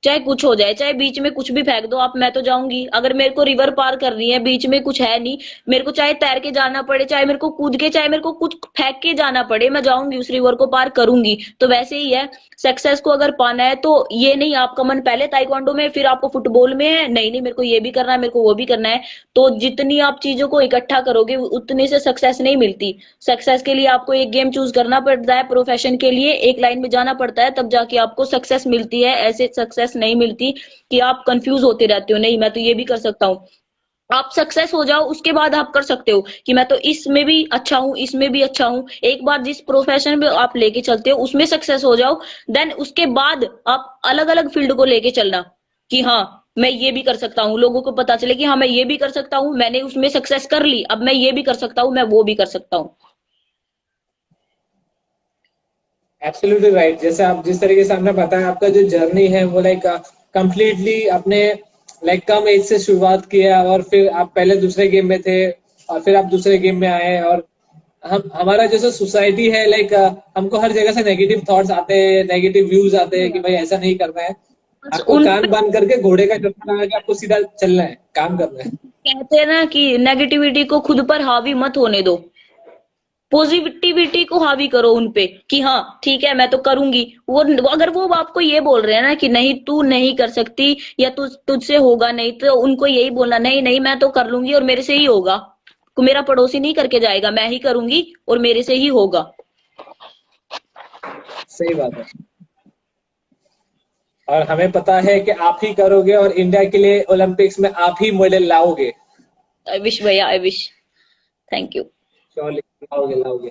चाहे कुछ हो जाए, चाहे बीच में कुछ भी फेंक दो आप, मैं तो जाऊंगी। अगर मेरे को रिवर पार करनी है, बीच में कुछ है नहीं, मेरे को चाहे तैर के जाना पड़े, चाहे मेरे को कूद के, चाहे मेरे को कुछ फेंक के जाना पड़े, मैं जाऊंगी, उस रिवर को पार करूंगी। तो वैसे ही है, सक्सेस को अगर पाना है तो ये नहीं आपका मन पहले ताइक्वांडो में फिर आपको फुटबॉल में है, नहीं नहीं मेरे को ये भी करना है, मेरे को वो भी करना है। तो जितनी आप चीजों को इकट्ठा करोगे उतनी से सक्सेस नहीं मिलती। सक्सेस के लिए आपको एक गेम चूज करना पड़ता है, प्रोफेशन के लिए एक लाइन में जाना पड़ता है, तब जाके आपको सक्सेस मिलती है। ऐसे सक्सेस नहीं मिलती कि आप कंफ्यूज होते रहते हो, नहीं मैं तो ये भी कर सकता हूँ। आप सक्सेस हो जाओ, उसके बाद आप कर सकते हो कि मैं तो इसमें भी अच्छा हूँ, इसमें भी अच्छा हूँ। एक बार जिस प्रोफेशन में आप लेके चलते हो उसमें सक्सेस हो जाओ, देन उसके बाद आप अलग अलग फील्ड को लेके चलना कि हाँ मैं ये भी कर सकता हूँ, लोगों को पता चले कि हाँ मैं ये भी कर सकता हूँ, मैंने उसमें सक्सेस कर ली, अब मैं ये भी कर सकता हूँ, मैं वो भी कर सकता हूँ। Absolutely right. जैसे आप जिस तरीके से आपने बताया, आपका जो जर्नी है वो लाइक कंप्लीटली अपने लाइक कम एज से शुरुआत किया, और फिर आप पहले दूसरे गेम में थे और फिर आप दूसरे गेम में आए। और हम हमारा जैसे सोसाइटी है लाइक हमको हर जगह से नेगेटिव थॉट्स आते हैं, नेगेटिव व्यूज आते हैं कि भाई ऐसा नहीं करना है। बस आपको उन कान बांध करके घोड़े का चलना लगा कि आपको सीधा चलना है, काम करना है। कहते हैं ना कि नेगेटिविटी को खुद पर हावी मत होने दो, पॉजिटिविटी को हावी करो उनपे कि हाँ ठीक है मैं तो करूंगी। वो अगर वो आपको ये बोल रहे हैं ना कि नहीं तू नहीं कर सकती या तुझसे होगा नहीं, तो उनको यही बोलना नहीं नहीं मैं तो कर लूंगी और मेरे से ही होगा, को मेरा पड़ोसी नहीं करके जाएगा, मैं ही करूंगी और मेरे से ही होगा। सही बात है। और हमें पता है कि आप ही करोगे और इंडिया के लिए ओलंपिक्स में आप ही मेडल लाओगे। आई विश भैया, I wish. Thank you. Surely लाओगे लाओगे।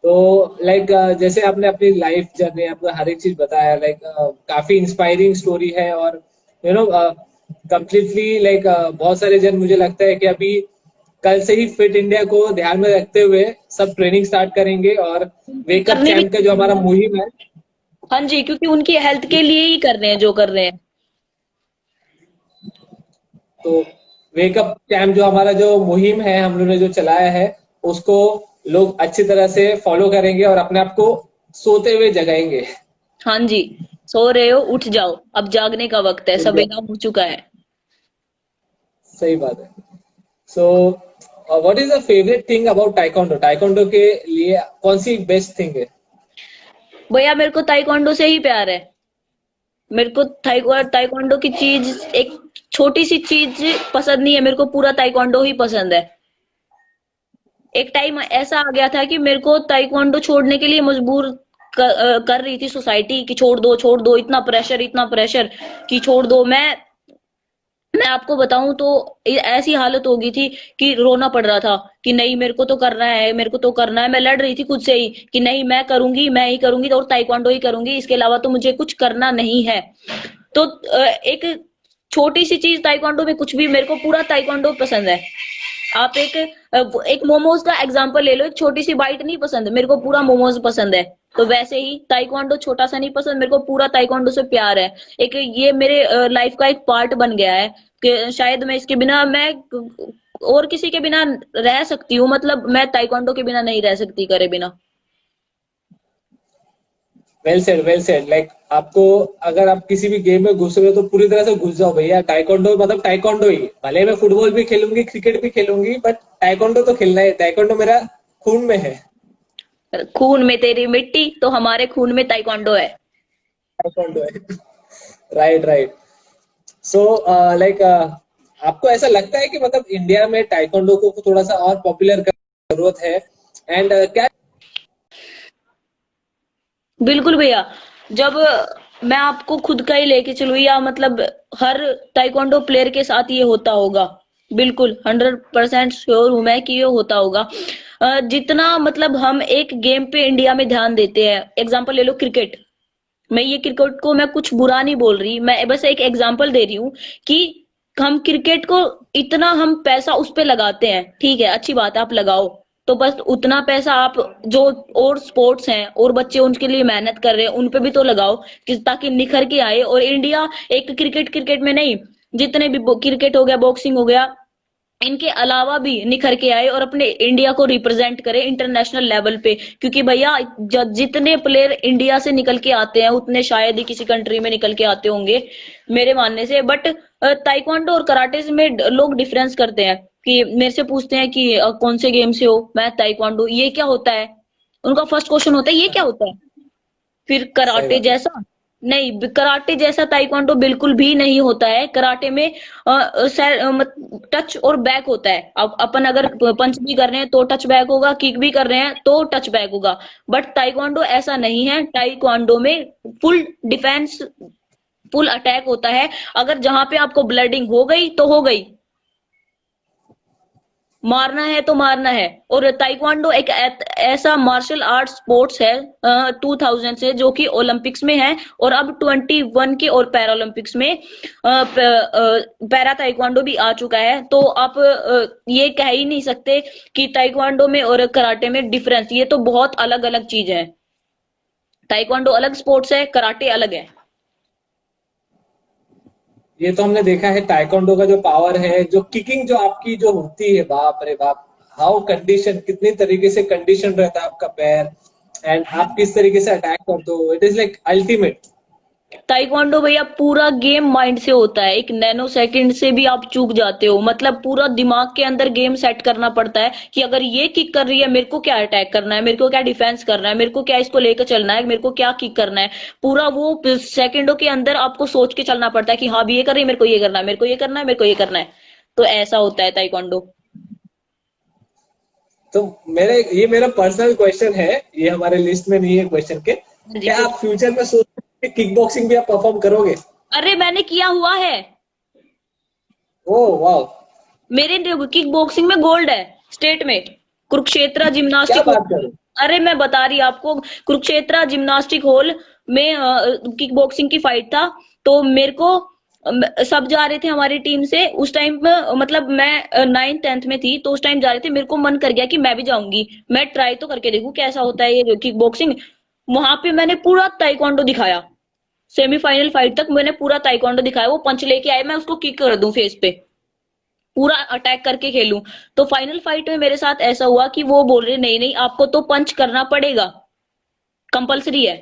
तो लाइक जैसे आपने अपनी लाइफ जर्नी, आपको हर एक चीज बताया, लाइक काफी इंस्पायरिंग स्टोरी है। और यू नो कंप्लीटली लाइक बहुत सारे जन, मुझे लगता है कि अभी कल से ही फिट इंडिया को ध्यान में रखते हुए सब ट्रेनिंग स्टार्ट करेंगे। और वेकअप करनी भी चैम्प का जो हमारा मुहिम है, हाँ जी, क्योंकि उनकी हेल्थ के लिए ही कर रहे हैं जो कर रहे हैं। तो वेकअप चैम्प जो हमारा जो मुहिम है हम लोगों ने जो चलाया है, उसको लोग अच्छी तरह से फॉलो करेंगे और अपने आप को सोते हुए जगाएंगे। हाँ जी, सो रहे हो उठ जाओ, अब जागने का वक्त है, सवेरा हो चुका है। सही बात है। So what is the favourite thing about taekwondo? Taekwondo के लिए कौन सी बेस्ट थिंग है? भैया मेरे को ताइक्वांडो से ही प्यार है। मेरे को ताइक्वांडो की चीज, एक छोटी सी चीज पसंद नहीं है, मेरे को पूरा ताइक्वांडो ही पसंद है। एक टाइम ऐसा आ गया था कि मेरे को ताइक्वांडो छोड़ने के लिए मजबूर कर रही थी सोसाइटी कि छोड़ दो, इतना प्रेशर कि छोड़ दो। मैं आपको बताऊं तो ऐसी हालत हो गई थी कि रोना पड़ रहा था कि नहीं मेरे को तो करना है, मेरे को तो करना है। मैं लड़ रही थी खुद से ही कि नहीं मैं करूंगी, मैं ही करूंगी और ताइक्वांडो ही करूंगी, इसके अलावा तो मुझे कुछ करना नहीं है। तो एक छोटी सी चीज ताइक्वांडो में कुछ भी, मेरे को पूरा ताइक्वांडो पसंद है। आप एक मोमोज का एग्जांपल ले लो, एक छोटी सी बाइट नहीं पसंद, मेरे को पूरा मोमोज पसंद है। तो वैसे ही ताइक्वांडो छोटा सा नहीं पसंद, मेरे को पूरा ताइक्वांडो से प्यार है। एक ये मेरे लाइफ का एक पार्ट बन गया है कि शायद मैं इसके बिना, मैं और किसी के बिना रह सकती हूँ, मतलब मैं ताइक्वांडो के बिना नहीं रह सकती, करे बिना। Well said, well said. Like आपको, अगर आप किसी भी गेम में घुस रहे हो तो पूरी तरह से घुस जाओ भैया। टाइकोंडो मतलब टाइकोंडो ही, भले मैं फुटबॉल भी खेलूंगी, क्रिकेट भी खेलूंगी, बट टाइकोंडो तो खेलना है। टाइकोंडो मेरा खून में है। खून में तेरी मिट्टी तो हमारे खून में ताइक्वांडो है। टाइकोंडो है। Right right. सो लाइक आपको ऐसा लगता है कि मतलब इंडिया में टाइकोंडो को थोड़ा सा और पॉपुलर करने की जरूरत है? एंड क्या? बिल्कुल भैया। जब मैं आपको खुद का ही लेके चलूँ या मतलब हर ताइक्वांडो प्लेयर के साथ ये होता होगा, बिल्कुल 100% श्योर हूं मैं कि ये होता होगा। जितना मतलब हम एक गेम पे इंडिया में ध्यान देते हैं, एग्जांपल ले लो क्रिकेट। मैं ये क्रिकेट को मैं कुछ बुरा नहीं बोल रही, मैं बस एक एग्जांपल दे रही हूँ कि हम क्रिकेट को इतना हम पैसा उस पे लगाते हैं, ठीक है अच्छी बात है आप लगाओ, तो बस उतना पैसा आप जो और स्पोर्ट्स हैं और बच्चे उनके लिए मेहनत कर रहे हैं उन पे भी तो लगाओ कि ताकि निखर के आए। और इंडिया एक क्रिकेट क्रिकेट में नहीं, जितने भी क्रिकेट हो गया, बॉक्सिंग हो गया, इनके अलावा भी निखर के आए और अपने इंडिया को रिप्रेजेंट करे इंटरनेशनल लेवल पे। क्योंकि भैया जितने प्लेयर इंडिया से निकल के आते हैं उतने शायद ही किसी कंट्री में निकल के आते होंगे मेरे मानने से। बट ताइक्वांडो और कराटे में लोग डिफरेंस करते हैं कि मेरे से पूछते हैं कि कौन से गेम से हो, मैं ताइक्वांडो, ये क्या होता है, उनका फर्स्ट क्वेश्चन होता है ये क्या होता है। फिर सही कराटे बात है। जैसा नहीं, कराटे जैसा ताइक्वांडो बिल्कुल भी नहीं होता है। कराटे में टच और बैक होता है। अब अपन अगर पंच भी कर रहे हैं तो टच बैक होगा, किक भी कर रहे हैं तो टच बैक होगा। बट ताइक्वांडो ऐसा नहीं है, ताइक्वांडो में फुल डिफेंस, फुल अटैक होता है। अगर जहां पे आपको ब्लडिंग हो गई तो हो गई, मारना है तो मारना है। और ताइक्वांडो एक ऐसा मार्शल आर्ट स्पोर्ट्स है 2000 से, जो कि ओलंपिक्स में है, और अब 21 के और पैरालंपिक्स में पैरा ताइक्वांडो भी आ चुका है। तो आप ये कह ही नहीं सकते कि ताइक्वांडो में और कराटे में डिफरेंस, ये तो बहुत अलग अलग चीज है। ताइक्वांडो अलग स्पोर्ट्स है, कराटे अलग है। ये तो हमने देखा है ताइक्वांडो का जो पावर है, जो किकिंग जो आपकी जो होती है, बाप रे बाप, हाउ कंडीशन, कितनी तरीके से कंडीशन रहता है आपका पैर, एंड आप किस तरीके से अटैक करते हो, it is like ultimate. Taekwondo भैया पूरा गेम माइंड से होता है, एक नैनो सेकंड से भी आप चूक जाते हो। मतलब पूरा दिमाग के अंदर गेम सेट करना पड़ता है कि अगर ये किक कर रही है, मेरे को क्या अटैक करना है, मेरे को क्या डिफेंस करना है, मेरे को क्या इसको लेकर चलना है, मेरे को क्या किक करना है। पूरा वो सेकंडों के अंदर आपको सोच के चलना पड़ता है कि हाँ भी ये कर रही है, मेरे को ये करना है, मेरे को ये करना है, मेरे को ये करना है। तो ऐसा होता है ताइक्वांडो। तो मेरा पर्सनल क्वेश्चन है, ये हमारे लिस्ट में नहीं है क्वेश्चन के, हाँ जी, क्या पूछ। आप फ्यूचर में सोच रहे हैं किक बॉक्सिंग भी आप परफॉर्म करोगे? अरे मैंने किया हुआ है। ओह वाह, मेरे किक बॉक्सिंग में गोल्ड है, स्टेट में, कुरुक्षेत्र क्या जिम्नास्टिक बात हॉल। करो। अरे मैं बता रही आपको, कुरुक्षेत्र जिम्नास्टिक हॉल में किक बॉक्सिंग की फाइट था। तो मेरे को सब जा रहे थे हमारी टीम से उस टाइम में, मतलब मैं 9th 10th में थी, तो उस टाइम जा रहे थे। मेरे को मन कर गया कि मैं भी जाऊंगी, मैं ट्राई तो करके देखूं कैसा होता है ये किक बॉक्सिंग। वहां पे मैंने पूरा ताइक्वांडो दिखाया। सेमीफाइनल फाइट तक मैंने पूरा ताइक्वांडो दिखाया। वो पंच लेके आए, मैं उसको किक कर दूं फेस पे, पूरा अटैक करके खेलूं। तो फाइनल फाइट में मेरे साथ ऐसा हुआ कि वो बोल रहे नहीं नहीं, आपको तो पंच करना पड़ेगा, कंपलसरी है।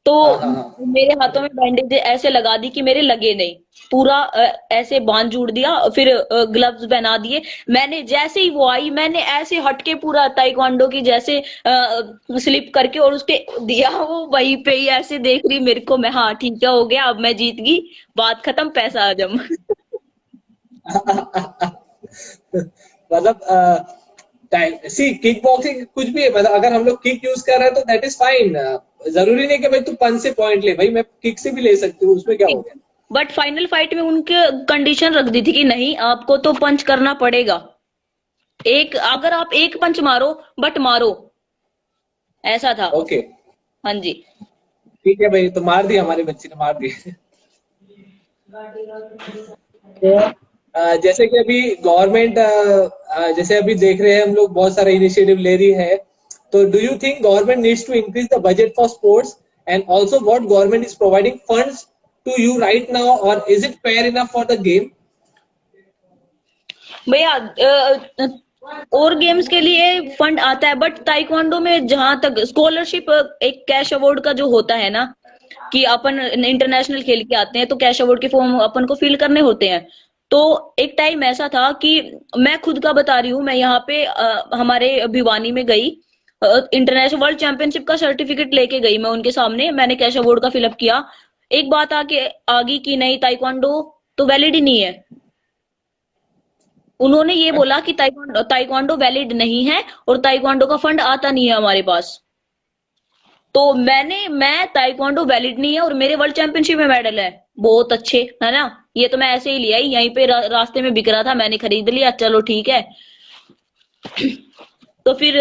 तो हाँ हाँ हाँ। मेरे हाथों में बैंडेज ऐसे लगा दी कि मेरे लगे नहीं। पूरा ऐसे बांध जोड़ दिया, फिर ग्लव्स पहना दिए। मैंने जैसे ही वो आई, मैंने ऐसे हटके पूरा ताइक्वांडो की जैसे स्लिप करके और उसके दिया। वो वहीं पे ही ऐसे देख रही मेरे को, मैं हाँ ठीक है, हो गया, अब मैं जीत गई, बात खत्म, पैसा हजम। मतलब सी किक बॉक्सिंग कुछ भी है, मतलब अगर हम लोग किक यूज कर रहे हैं तो दैट इज फाइन। जरूरी नहीं कि भाई तू पंच से पॉइंट ले, भाई मैं किक से भी ले सकती हूँ, उसमें क्या हो गया। बट फाइनल फाइट में उनके कंडीशन रख दी थी कि नहीं, आपको तो पंच करना पड़ेगा। एक अगर आप एक पंच मारो, बट मारो, ऐसा था। ओके, हाँ जी। ठीक है भाई, तो मार दिया, हमारे बच्चे ने मार दिया। तो जैसे कि अभी गवर्नमेंट, जैसे अभी देख रहे हैं हम लोग, बहुत सारे इनिशिएटिव ले रही है। तो do you think government needs to increase the budget for sports, and also what government is providing funds to you right now, और is it fair enough for the game? भैया और गेम्स के लिए फंड आता है, बट ताइक्वांडो में जहां तक स्कॉलरशिप, एक कैश अवार्ड का जो होता है ना, कि अपन इंटरनेशनल खेल के आते हैं तो कैश अवार्ड के फॉर्म अपन को फिल करने होते हैं। तो एक टाइम ऐसा था कि मैं खुद का बता रही हूँ, मैं यहाँ पे हमारे भिवानी में गई, इंटरनेशनल वर्ल्ड चैंपियनशिप का सर्टिफिकेट लेके गई मैं उनके सामने, मैंने कैश अवार्ड का फिलअप किया। एक बात आके आगी कि नहीं, ताइक्वांडो तो वैलिड ही नहीं है। उन्होंने ये बोला कि ताइक्वांडो ताइक्वांडो वैलिड नहीं है, और ताइक्वांडो का फंड आता नहीं है हमारे पास। तो मैं ताइक्वांडो वैलिड नहीं है और मेरे वर्ल्ड चैंपियनशिप में मेडल है, बहुत अच्छे है ना। ये तो मैं ऐसे ही लिया, यहीं पे रास्ते में बिक रहा था, मैंने खरीद लिया, चलो ठीक है। तो फिर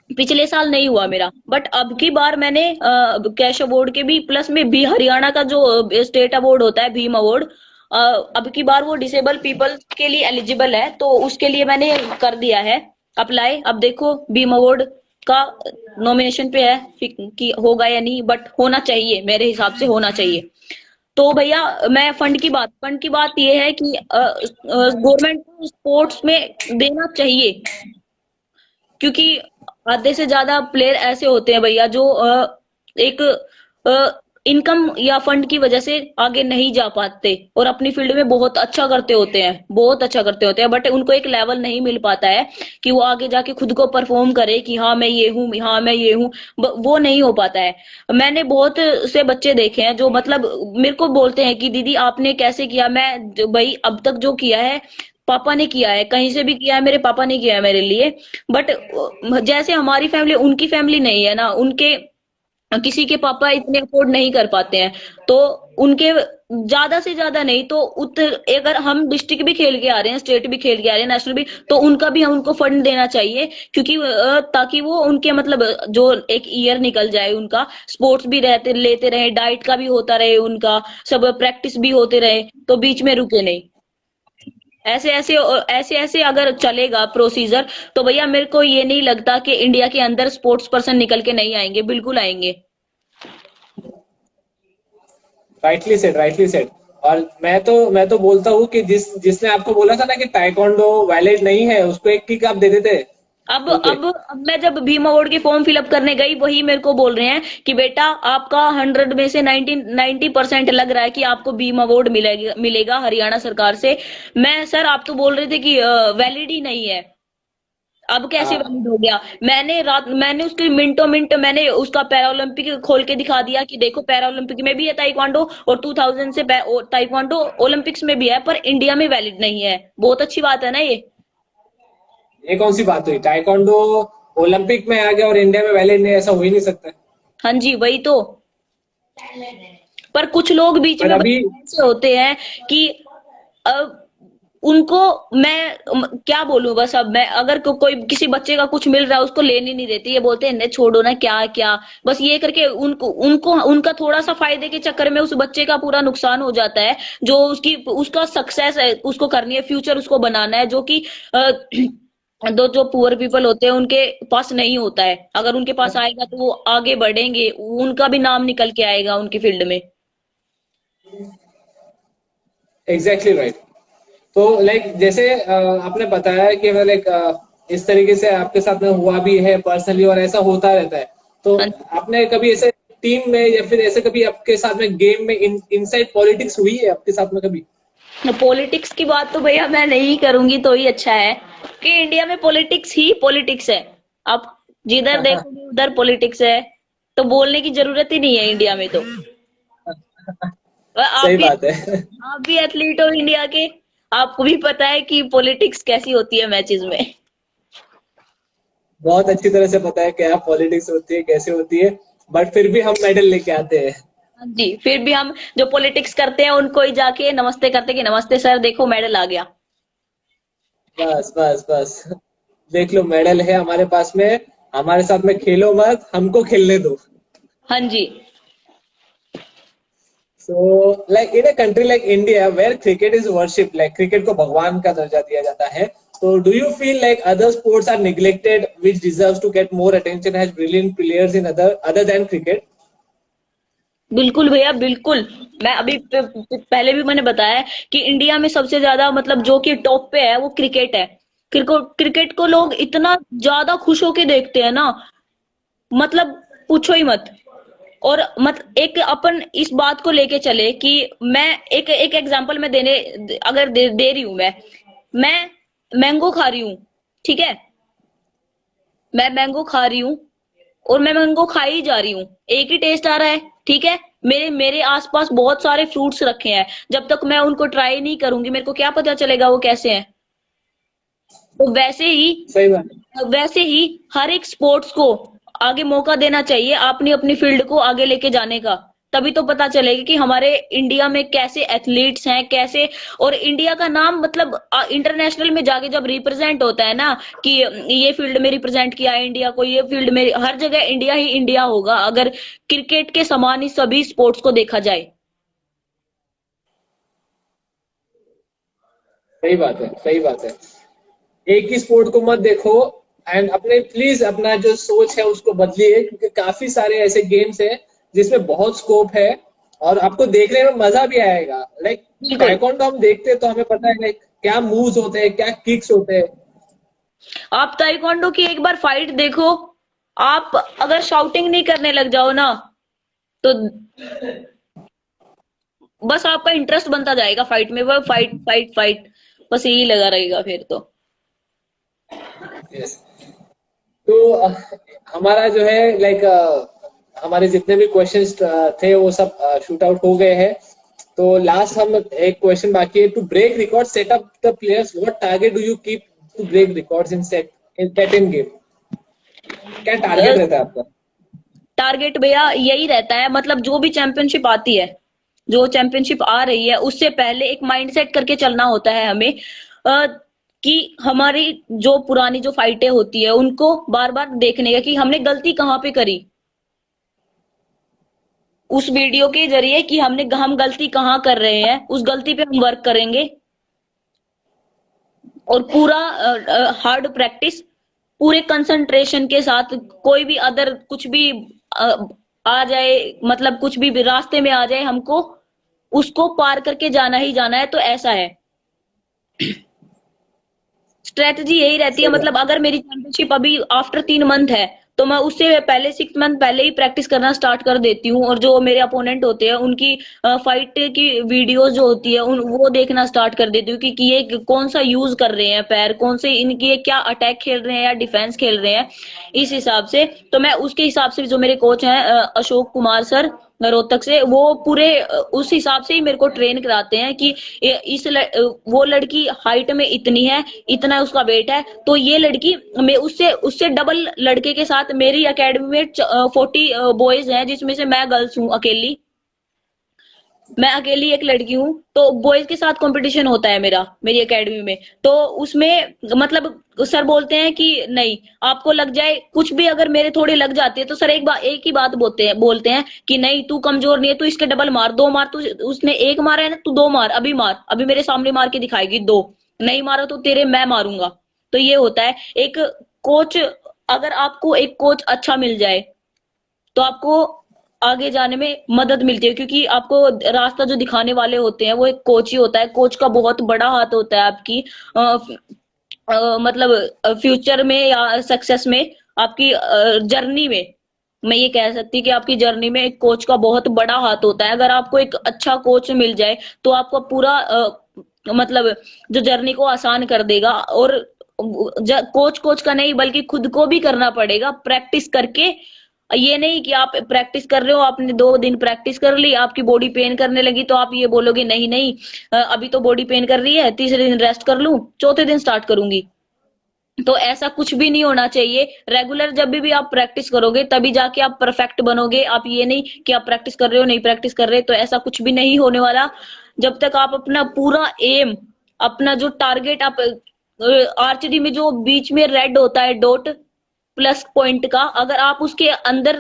पिछले साल नहीं हुआ मेरा, बट अब की बार मैंने कैश अवार्ड के भी प्लस में भी हरियाणा का जो स्टेट अवार्ड होता है, भीम अवार्ड, अब की बार वो डिसेबल पीपल के लिए एलिजिबल है, तो उसके लिए मैंने कर दिया है अप्लाई। अब देखो भीम अवार्ड का नॉमिनेशन पे है कि होगा या नहीं, बट होना चाहिए, मेरे हिसाब से होना चाहिए। तो भैया मैं फंड की बात ये है कि गवर्नमेंट को स्पोर्ट्स में देना चाहिए, क्योंकि आधे से ज्यादा प्लेयर ऐसे होते हैं भैया जो एक इनकम या फंड की वजह से आगे नहीं जा पाते, और अपनी फील्ड में बहुत अच्छा करते होते हैं, बहुत अच्छा करते होते हैं, बट उनको एक लेवल नहीं मिल पाता है कि वो आगे जाके खुद को परफॉर्म करे कि हाँ मैं ये हूँ, हाँ मैं ये हूँ। वो नहीं हो पाता है। मैंने बहुत से बच्चे देखे हैं जो मतलब मेरे को बोलते हैं कि दीदी आपने कैसे किया। मैं भाई अब तक जो किया है पापा ने किया है, कहीं से भी किया है, मेरे पापा ने किया है मेरे लिए। बट जैसे हमारी फैमिली, उनकी फैमिली नहीं है ना, उनके किसी के पापा इतने अफोर्ड नहीं कर पाते हैं। तो उनके ज्यादा से ज्यादा नहीं तो अगर हम डिस्ट्रिक्ट भी खेल के आ रहे हैं, स्टेट भी खेल के आ रहे हैं, नेशनल भी, तो उनका भी हम उनको फंड देना चाहिए, क्योंकि ताकि वो उनके मतलब जो एक ईयर निकल जाए उनका, स्पोर्ट्स भी रहते लेते रहे, डाइट का भी होता रहे उनका, सब प्रैक्टिस भी होते रहे, तो बीच में रुके नहीं। ऐसे ऐसे ऐसे ऐसे अगर चलेगा प्रोसीजर, तो भैया मेरे को ये नहीं लगता कि इंडिया के अंदर स्पोर्ट्स पर्सन निकल के नहीं आएंगे, बिल्कुल आएंगे। Rightly said, rightly said. और मैं तो बोलता हूँ कि जिसने आपको बोला था ना कि ताइक्वांडो वैलिड नहीं है, उसको एक किक आप दे देते अब मुंह पे। अब अब मैं जब भीम अवार्ड की फॉर्म फिलअप करने गई, वही मेरे को बोल रहे हैं कि बेटा आपका 100 में से 90% लग रहा है कि आपको भीम अवार्ड मिलेगा मिलेगा हरियाणा सरकार से। मैं सर, आप तो बोल रहे थे कि वैलिड ही नहीं है, अब कैसे हाँ, वैलिड हो गया? मैंने उसके मिनटों मिनट मैंने उसका पैरा ओलंपिक खोल के दिखा दिया कि देखो पैरा ओलंपिक में भी है ताइक्वांडो, और 2000 से ताइक्वांडो ओलंपिक्स में भी है, पर इंडिया में वैलिड नहीं है। बहुत अच्छी बात है ना ये। ये कौन सी बात हुई? ताइक्वांडो ओलंपिक में आ गया और इंडिया में वैलिड नहीं, ऐसा हो ही नहीं सकता। हाँ जी, वही तो। पर कुछ लोग बीच पर में अभी ऐसे होते हैं कि अब उनको क्या बोलूं, बस अब मैं अगर कोई किसी बच्चे का कुछ मिल रहा है उसको लेने नहीं देती, ये बोलते हैं नहीं छोड़ो ना, क्या क्या, बस ये करके उनको उनको उनका थोड़ा सा फायदे के चक्कर में उस बच्चे का पूरा नुकसान हो जाता है, जो उसकी उसका सक्सेस है, उसको करनी है, फ्यूचर उसको बनाना है, जो कि दो जो पुअर पीपल होते हैं उनके पास नहीं होता है। अगर उनके पास आएगा तो वो आगे बढ़ेंगे, उनका भी नाम निकल के आएगा उनकी फील्ड में। Exactly right. तो लाइक जैसे आपने बताया कि लाइक इस तरीके से आपके साथ में हुआ भी है पर्सनली, और ऐसा होता रहता है। तो हाँ। आपने कभी ऐसे टीम में या फिर ऐसे कभी आपके साथ में गेम में इनसाइड पॉलिटिक्स हुई है आपके साथ में कभी? पॉलिटिक्स की बात तो भैया मैं नहीं करूंगी तो ही अच्छा है, कि इंडिया में पॉलिटिक्स ही पॉलिटिक्स है। आप जिधर देखोगे उधर पॉलिटिक्स है, तो बोलने की जरूरत ही नहीं है इंडिया में तो। आप सही भी बात है। आप भी एथलीट हो इंडिया के, आपको भी पता है कि पॉलिटिक्स कैसी होती है मैचेस में। बहुत अच्छी तरह से पता है क्या पॉलिटिक्स होती है, कैसे होती है। बट फिर भी हम मेडल लेके आते हैं। हाँ जी, फिर भी हम जो पॉलिटिक्स करते हैं उनको ही जाके नमस्ते करते कि नमस्ते सर, देखो मेडल आ गया। बस बस बस, देख लो मेडल है हमारे पास में, हमारे साथ में खेलो मत, हमको खेलने दो। हाँ जी। So, like in a country like India, where cricket is worshipped, like cricket को भगवान का दर्जा दिया जाता है, so do you feel like other sports are neglected, which deserves to get more attention, has brilliant players in other than cricket? बिल्कुल भैया, बिल्कुल। मैं अभी पहले भी मैंने बताया है कि इंडिया में सबसे ज्यादा मतलब जो कि टॉप पे है वो क्रिकेट है। क्रिकेट को लोग इतना ज्यादा खुश होके देखते हैं ना, मतलब पूछो ही मत। और मत एक अपन इस बात को लेके चले कि मैं एक एक एग्जांपल में अगर दे रही हूं मैं मैंगो खा रही हूँ, ठीक है, मैं मैंगो खा रही हूँ और मैं मैंगो खाई ही जा रही हूँ, एक ही टेस्ट आ रहा है, ठीक है। मेरे मेरे आसपास बहुत सारे फ्रूट्स रखे हैं, जब तक मैं उनको ट्राई नहीं करूंगी मेरे को क्या पता चलेगा वो कैसे हैं। तो सही बात है। वैसे ही हर एक स्पोर्ट्स को आगे मौका देना चाहिए, अपनी अपनी फील्ड को आगे लेके जाने का। तभी तो पता चलेगा कि हमारे इंडिया में कैसे एथलीट्स हैं, कैसे, और इंडिया का नाम मतलब इंटरनेशनल में जाके जब रिप्रेजेंट होता है ना, कि ये फील्ड में रिप्रेजेंट किया है इंडिया को, ये फील्ड में, हर जगह इंडिया ही इंडिया होगा अगर क्रिकेट के समान ही सभी स्पोर्ट्स को देखा जाए। सही बात है, सही बात है। एक ही स्पोर्ट को मत देखो, एंड अपने प्लीज अपना जो सोच है उसको बदलिए, क्योंकि काफी सारे ऐसे गेम्स हैं जिसमें बहुत स्कोप है, और आपको देखने में मजा भी आएगा। लाइक बिल्कुल। टाइकोंडो हम देखते हैं तो हमें पता है लाइक क्या मूव्स होते हैं, क्या किक्स होते हैं। आप ताइक्वांडो की एक बार फाइट देखो, आप अगर शाउटिंग नहीं करने लग जाओ ना, तो बस आपका इंटरेस्ट बनता जाएगा फाइट में, वो फाइट फाइट फाइट, बस यही लगा रहेगा फिर तो। यस। तो हमारा जो है लाइक हमारे जितने भी क्वेश्चंस थे वो सब शूट आउट हो गए हैं। तो लास्ट हम एक क्वेश्चन बाकी है, to break record set up the players, what target do you keep to break records in game? क्या टारगेट रहता है आपका? टारगेट भैया यही रहता है, मतलब जो भी चैंपियनशिप आती है, जो चैंपियनशिप आ रही है उससे पहले एक माइंडसेट करके चलना होता है हमें, कि हमारी जो पुरानी जो फाइटें होती है उनको बार बार देखने का कि हमने गलती कहाँ पे करी, उस वीडियो के जरिए कि हम गलती कहाँ कर रहे हैं, उस गलती पे हम वर्क करेंगे। और पूरा हार्ड प्रैक्टिस, पूरे कंसंट्रेशन के साथ, कोई भी अदर कुछ भी अ, आ जाए, मतलब कुछ भी रास्ते में आ जाए, हमको उसको पार करके जाना ही जाना है। तो ऐसा है, स्ट्रेटजी यही रहती है। सही बात। मतलब अगर मेरी चैंपियनशिप अभी आफ्टर 3 मंथ है, तो मैं उससे पहले 6 मंथ पहले ही प्रैक्टिस करना स्टार्ट कर देती हूँ, और जो मेरे अपोनेंट होते हैं उनकी फाइट की वीडियोस जो होती है वो देखना स्टार्ट कर देती हूँ कि ये कौन सा यूज कर रहे हैं पैर, कौन से इनकी ये क्या अटैक खेल रहे हैं या डिफेंस खेल रहे हैं। इस हिसाब से तो मैं उसके हिसाब से, जो मेरे कोच हैं अशोक कुमार सर रोहतक से, वो पूरे उस हिसाब से ही मेरे को ट्रेन कराते हैं कि वो लड़की हाइट में इतनी है, इतना उसका वेट है, तो ये लड़की, मैं उससे उससे डबल लड़के के साथ, मेरी एकेडमी में 40 बॉयज हैं जिसमें से मैं गर्ल्स हूँ अकेली, मैं अकेली एक लड़की हूँ, तो बॉयज के साथ कंपटीशन होता है मेरा, मेरी एकेडमी में। तो उसमें मतलब सर बोलते हैं कि नहीं, आपको लग जाए कुछ भी, अगर मेरे थोड़े लग जाते हैं तो सर एक ही बात बोलते हैं कि नहीं, तू कमजोर नहीं है, तू इसके डबल मार, 2 मार, तू उसने 1 मारा है ना, तू 2 मार, अभी मार, अभी मेरे सामने मार के दिखाएगी 2, नहीं मारा तो तेरे मैं मारूंगा। तो ये होता है एक कोच, अगर आपको एक कोच अच्छा मिल जाए तो आपको आगे जाने में मदद मिलती है, क्योंकि आपको रास्ता जो दिखाने वाले होते हैं वो एक कोच ही होता है। कोच का बहुत बड़ा हाथ होता है आपकी मतलब फ्यूचर में या सक्सेस में, आपकी जर्नी में। मैं ये कह सकती कि आपकी जर्नी में एक कोच का बहुत बड़ा हाथ होता है। अगर आपको एक अच्छा कोच मिल जाए तो आपका पूरा मतलब जो जर्नी को आसान कर देगा। और कोच कोच का नहीं, बल्कि खुद को भी करना पड़ेगा प्रैक्टिस करके। ये नहीं कि आप प्रैक्टिस कर रहे हो, आपने 2 दिन प्रैक्टिस कर ली, आपकी बॉडी पेन करने लगी तो आप ये बोलोगे नहीं नहीं, अभी तो बॉडी पेन कर रही है, तीसरे दिन रेस्ट कर लूं, चौथे दिन स्टार्ट करूंगी। तो ऐसा कुछ भी नहीं होना चाहिए। रेगुलर जब भी आप प्रैक्टिस करोगे तभी जाके आप परफेक्ट बनोगे। आप ये नहीं कि आप प्रैक्टिस कर रहे हो, नहीं प्रैक्टिस कर रहे, तो ऐसा कुछ भी नहीं होने वाला। जब तक आप अपना पूरा एम, अपना जो टारगेट, आप आर्चरी में जो बीच में रेड होता है डॉट प्लस पॉइंट का, अगर आप उसके अंदर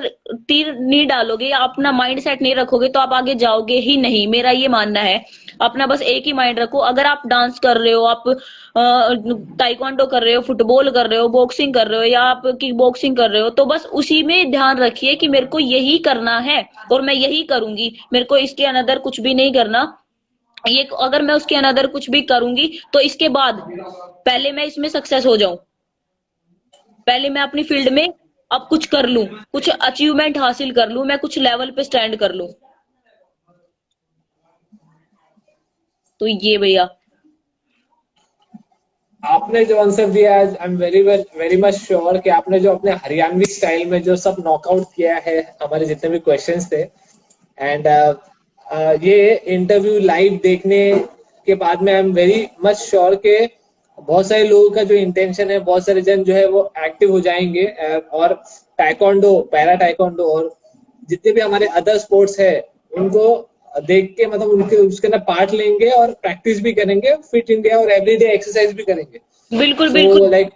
तीर नहीं डालोगे या अपना माइंड सेट नहीं रखोगे तो आप आगे जाओगे ही नहीं, मेरा ये मानना है। अपना बस एक ही माइंड रखो। अगर आप डांस कर रहे हो, आप ताइक्वांडो कर रहे हो, फुटबॉल कर रहे हो, बॉक्सिंग कर रहे हो, या आप किक बॉक्सिंग कर रहे हो, तो बस उसी में ध्यान रखिए कि मेरे को यही करना है और मैं यही करूंगी, मेरे को इसके अनदर कुछ भी नहीं करना। ये अगर मैं उसके अनदर कुछ भी करूंगी तो इसके बाद पहले मैं इसमें सक्सेस हो जाऊं, पहले मैं अपनी फील्ड में अब कुछ कर लूं, कुछ अचीवमेंट हासिल कर लूं, मैं कुछ लेवल पे स्टैंड कर लूं। तो ये भैया। आपने जो आंसर दिया है, I am very much sure कि आपने जो अपने हरियाणवी स्टाइल में जो सब नॉकआउट किया है हमारे जितने भी क्वेश्चंस थे। एंड ये इंटरव्यू लाइव देखने के बाद में I am very much sure के बहुत सारे लोगों का जो इंटेंशन है, बहुत सारे जन जो है वो एक्टिव हो जाएंगे। और टाइकोंडो, पैरा टाइकोंडो और जितने भी हमारे अदर स्पोर्ट्स है उनको देख के, मतलब उनके उसके अंदर पार्ट लेंगे और प्रैक्टिस भी करेंगे, फिट इंडिया और एवरीडे एक्सरसाइज भी करेंगे। बिल्कुल सो बिल्कुल। लाइक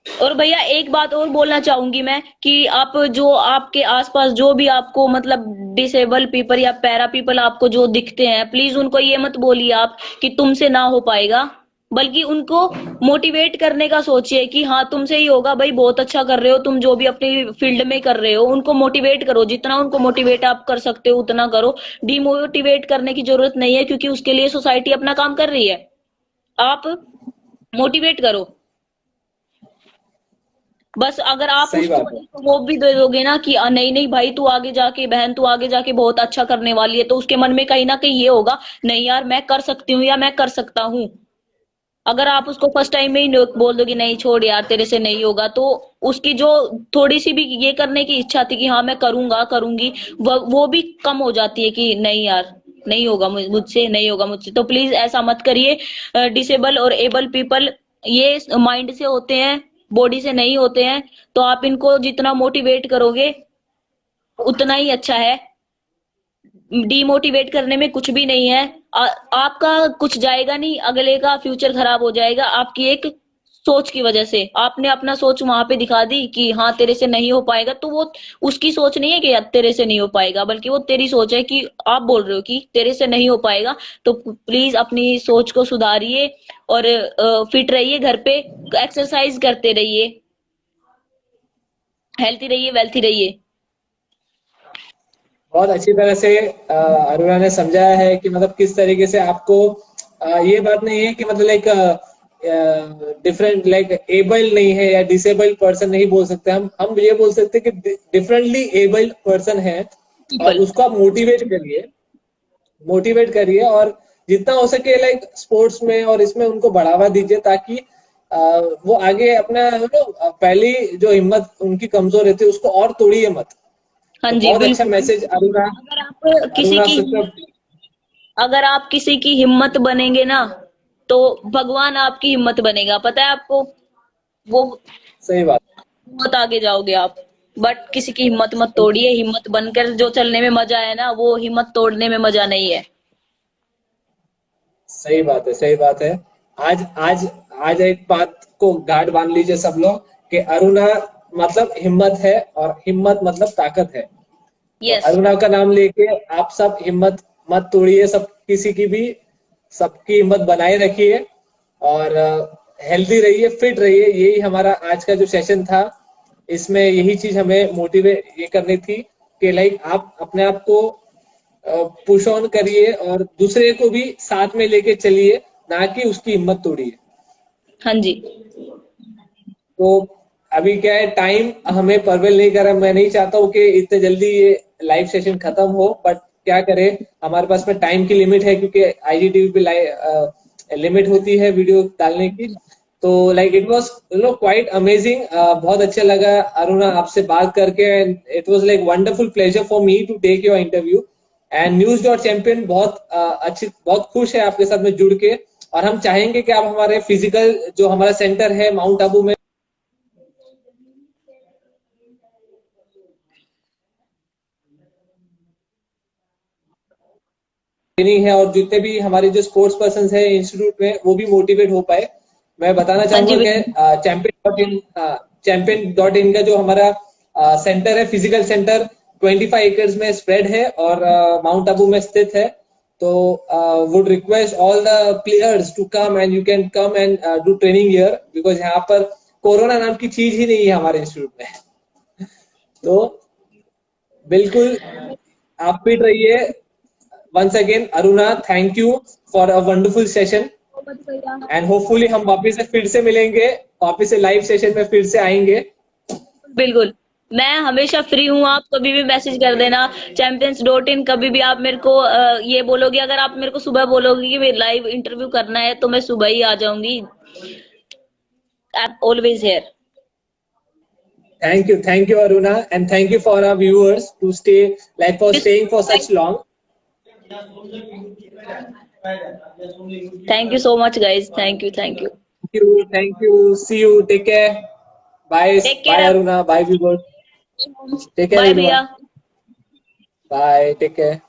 और भैया एक बात और बोलना चाहूंगी मैं, कि आप जो आपके आसपास जो भी आपको मतलब डिसेबल पीपल या पैरा पीपल आपको जो दिखते हैं, प्लीज उनको ये मत बोलिए आप कि तुमसे ना हो पाएगा, बल्कि उनको मोटिवेट करने का सोचिए कि हाँ तुमसे ही होगा भाई, बहुत अच्छा कर रहे हो तुम, जो भी अपनी फील्ड में कर रहे हो। उनको मोटिवेट करो, जितना उनको मोटिवेट आप कर सकते हो उतना करो। डिमोटिवेट करने की जरूरत नहीं है, क्योंकि उसके लिए सोसाइटी अपना काम कर रही है। आप मोटिवेट करो बस। अगर आप सही उसको बात है। एक वो भी दे दोगे ना कि नहीं नहीं भाई, तू आगे जाके, बहन तू आगे जाके बहुत अच्छा करने वाली है, तो उसके मन में कहीं ना कहीं ये होगा, नहीं यार मैं कर सकती हूँ या मैं कर सकता हूँ। अगर आप उसको फर्स्ट टाइम में ही बोल दोगे नहीं छोड़ यार तेरे से नहीं होगा, तो उसकी जो थोड़ी सी भी ये करने की इच्छा थी कि हाँ मैं करूंगा करूंगी, वो भी कम हो जाती है कि नहीं यार नहीं होगा मुझसे, नहीं होगा मुझसे। तो प्लीज ऐसा मत करिए। डिसेबल और एबल पीपल ये माइंड से होते हैं, बॉडी से नहीं होते हैं। तो आप इनको जितना मोटिवेट करोगे उतना ही अच्छा है। डिमोटिवेट करने में कुछ भी नहीं है। आपका कुछ जाएगा नहीं, अगले का फ्यूचर खराब हो जाएगा आपकी एक सोच की वजह से। आपने अपना सोच वहां पे दिखा दी कि हाँ तेरे से नहीं हो पाएगा, तो वो उसकी सोच नहीं है कि यार तेरे से नहीं हो पाएगा, बल्कि वो तेरी सोच है कि आप बोल रहे हो कि तेरे से नहीं हो पाएगा। तो प्लीज अपनी सोच को सुधारिए और फिट रहिए, घर पे एक्सरसाइज करते रहिए, हेल्थी रहिए, वेल्थी रहिए। बहुत अच्छी तरह से अरुणा ने समझाया है कि मतलब किस तरीके से आपको ये बात नहीं है कि मतलब लाइक डिफरेंट लाइक एबल्ड नहीं है या डिसेबल्ड पर्सन नहीं बोल सकते, हम ये बोल सकते हैं कि डिफरेंटली एबल्ड पर्सन है। और पीपल। उसको आप मोटिवेट करिए और जितना हो सके लाइक स्पोर्ट्स में और इसमें उनको बढ़ावा दीजिए, ताकि वो आगे अपना पहली जो हिम्मत उनकी कमजोर रहती है उसको और तोड़िए मत। हाँ तो जी, बहुत अच्छा बिल्कुल। मैसेज अरुणा। अगर आप किसी अरुणा की सुश्रभ। अगर आप किसी की हिम्मत बनेंगे ना, तो भगवान आपकी हिम्मत बनेगा, पता है आपको। वो सही बात। बहुत आगे जाओगे आप। बट किसी की हिम्मत मत तोड़िए, हिम्मत बनकर जो चलने में मजा है ना, वो हिम्मत तोड़ने में मजा नहीं है। सही बात है, सही बात है। आज आज आज एक बात को गांठ बांध लीजिए सब लोग कि अरुणा मतलब हिम्मत है और हिम्मत मतलब ताकत है। तो यस। अरुणा का नाम लेके आप सब हिम्मत मत तोड़िए, सब किसी की भी, सबकी हिम्मत बनाए रखिए और हेल्दी रहिए, फिट रहिए। यही हमारा आज का जो सेशन था, इसमें यही चीज हमें मोटिवेट ये करनी थी कि लाइक आप अपने आप को पुश ऑन करिए और दूसरे को भी साथ में लेके चलिए, ना कि उसकी हिम्मत तोड़िए। हाँ जी। तो अभी क्या है, टाइम हमें परवेल नहीं कर रहा। मैं नहीं चाहता हूँ कि इतने जल्दी ये लाइव सेशन खत्म हो, बट क्या करें, हमारे पास में टाइम की लिमिट है, क्योंकि आईजीटीवी पे लिमिट होती है वीडियो डालने की। तो like it was quite amazing. बहुत अच्छा लगा अरुणा आपसे बात करके, and it was like wonderful pleasure for me to take your interview. And news dot champion बहुत अच्छी, बहुत खुश है आपके साथ में जुड़ के। और हम चाहेंगे कि आप हमारे फिजिकल जो हमारा सेंटर है माउंट आबू में ट्रेनिंग है, और जितने भी हमारे जो स्पोर्ट्स पर्सन है इंस्टीट्यूट में वो भी मोटिवेट हो पाए। मैं बताना हाँ जी, चाहूंगा कि बिल्कुल। चैंपियन.इन का जो हमारा सेंटर है, फिजिकल सेंटर 25 एकर्स में स्प्रेड है और माउंट आबू में स्थित है। तो would request all the players to come, and you can come and do training here, because यहाँ पर कोरोना नाम की चीज ही नहीं है हमारे इंस्टीट्यूट में। तो बिल्कुल आप फिट रहिए। Once again, Aruna, thank you for a wonderful session. And hopefully हम वापस से फिर से मिलेंगे, वापस से लाइव सेशन में फिर से आएंगे। बिल्कुल। मैं हमेशा फ्री हूँ, आप कभी भी मैसेज कर देना। champions.in, कभी भी आप मेरे को ये बोलोगे, अगर आप मेरे को सुबह बोलोगे कि लाइव इंटरव्यू करना है, तो मैं सुबह ही आ जाऊंगी। Always here. Thank you, Aruna, and thank you for our viewers to stay, like for staying for such long. Thank you so much guys, thank you, thank you. Thank you. See you. Take care. Bye, take bye, care. Aruna. Bye, viewers. Take care, bye everyone. भैया। Bye. Take care.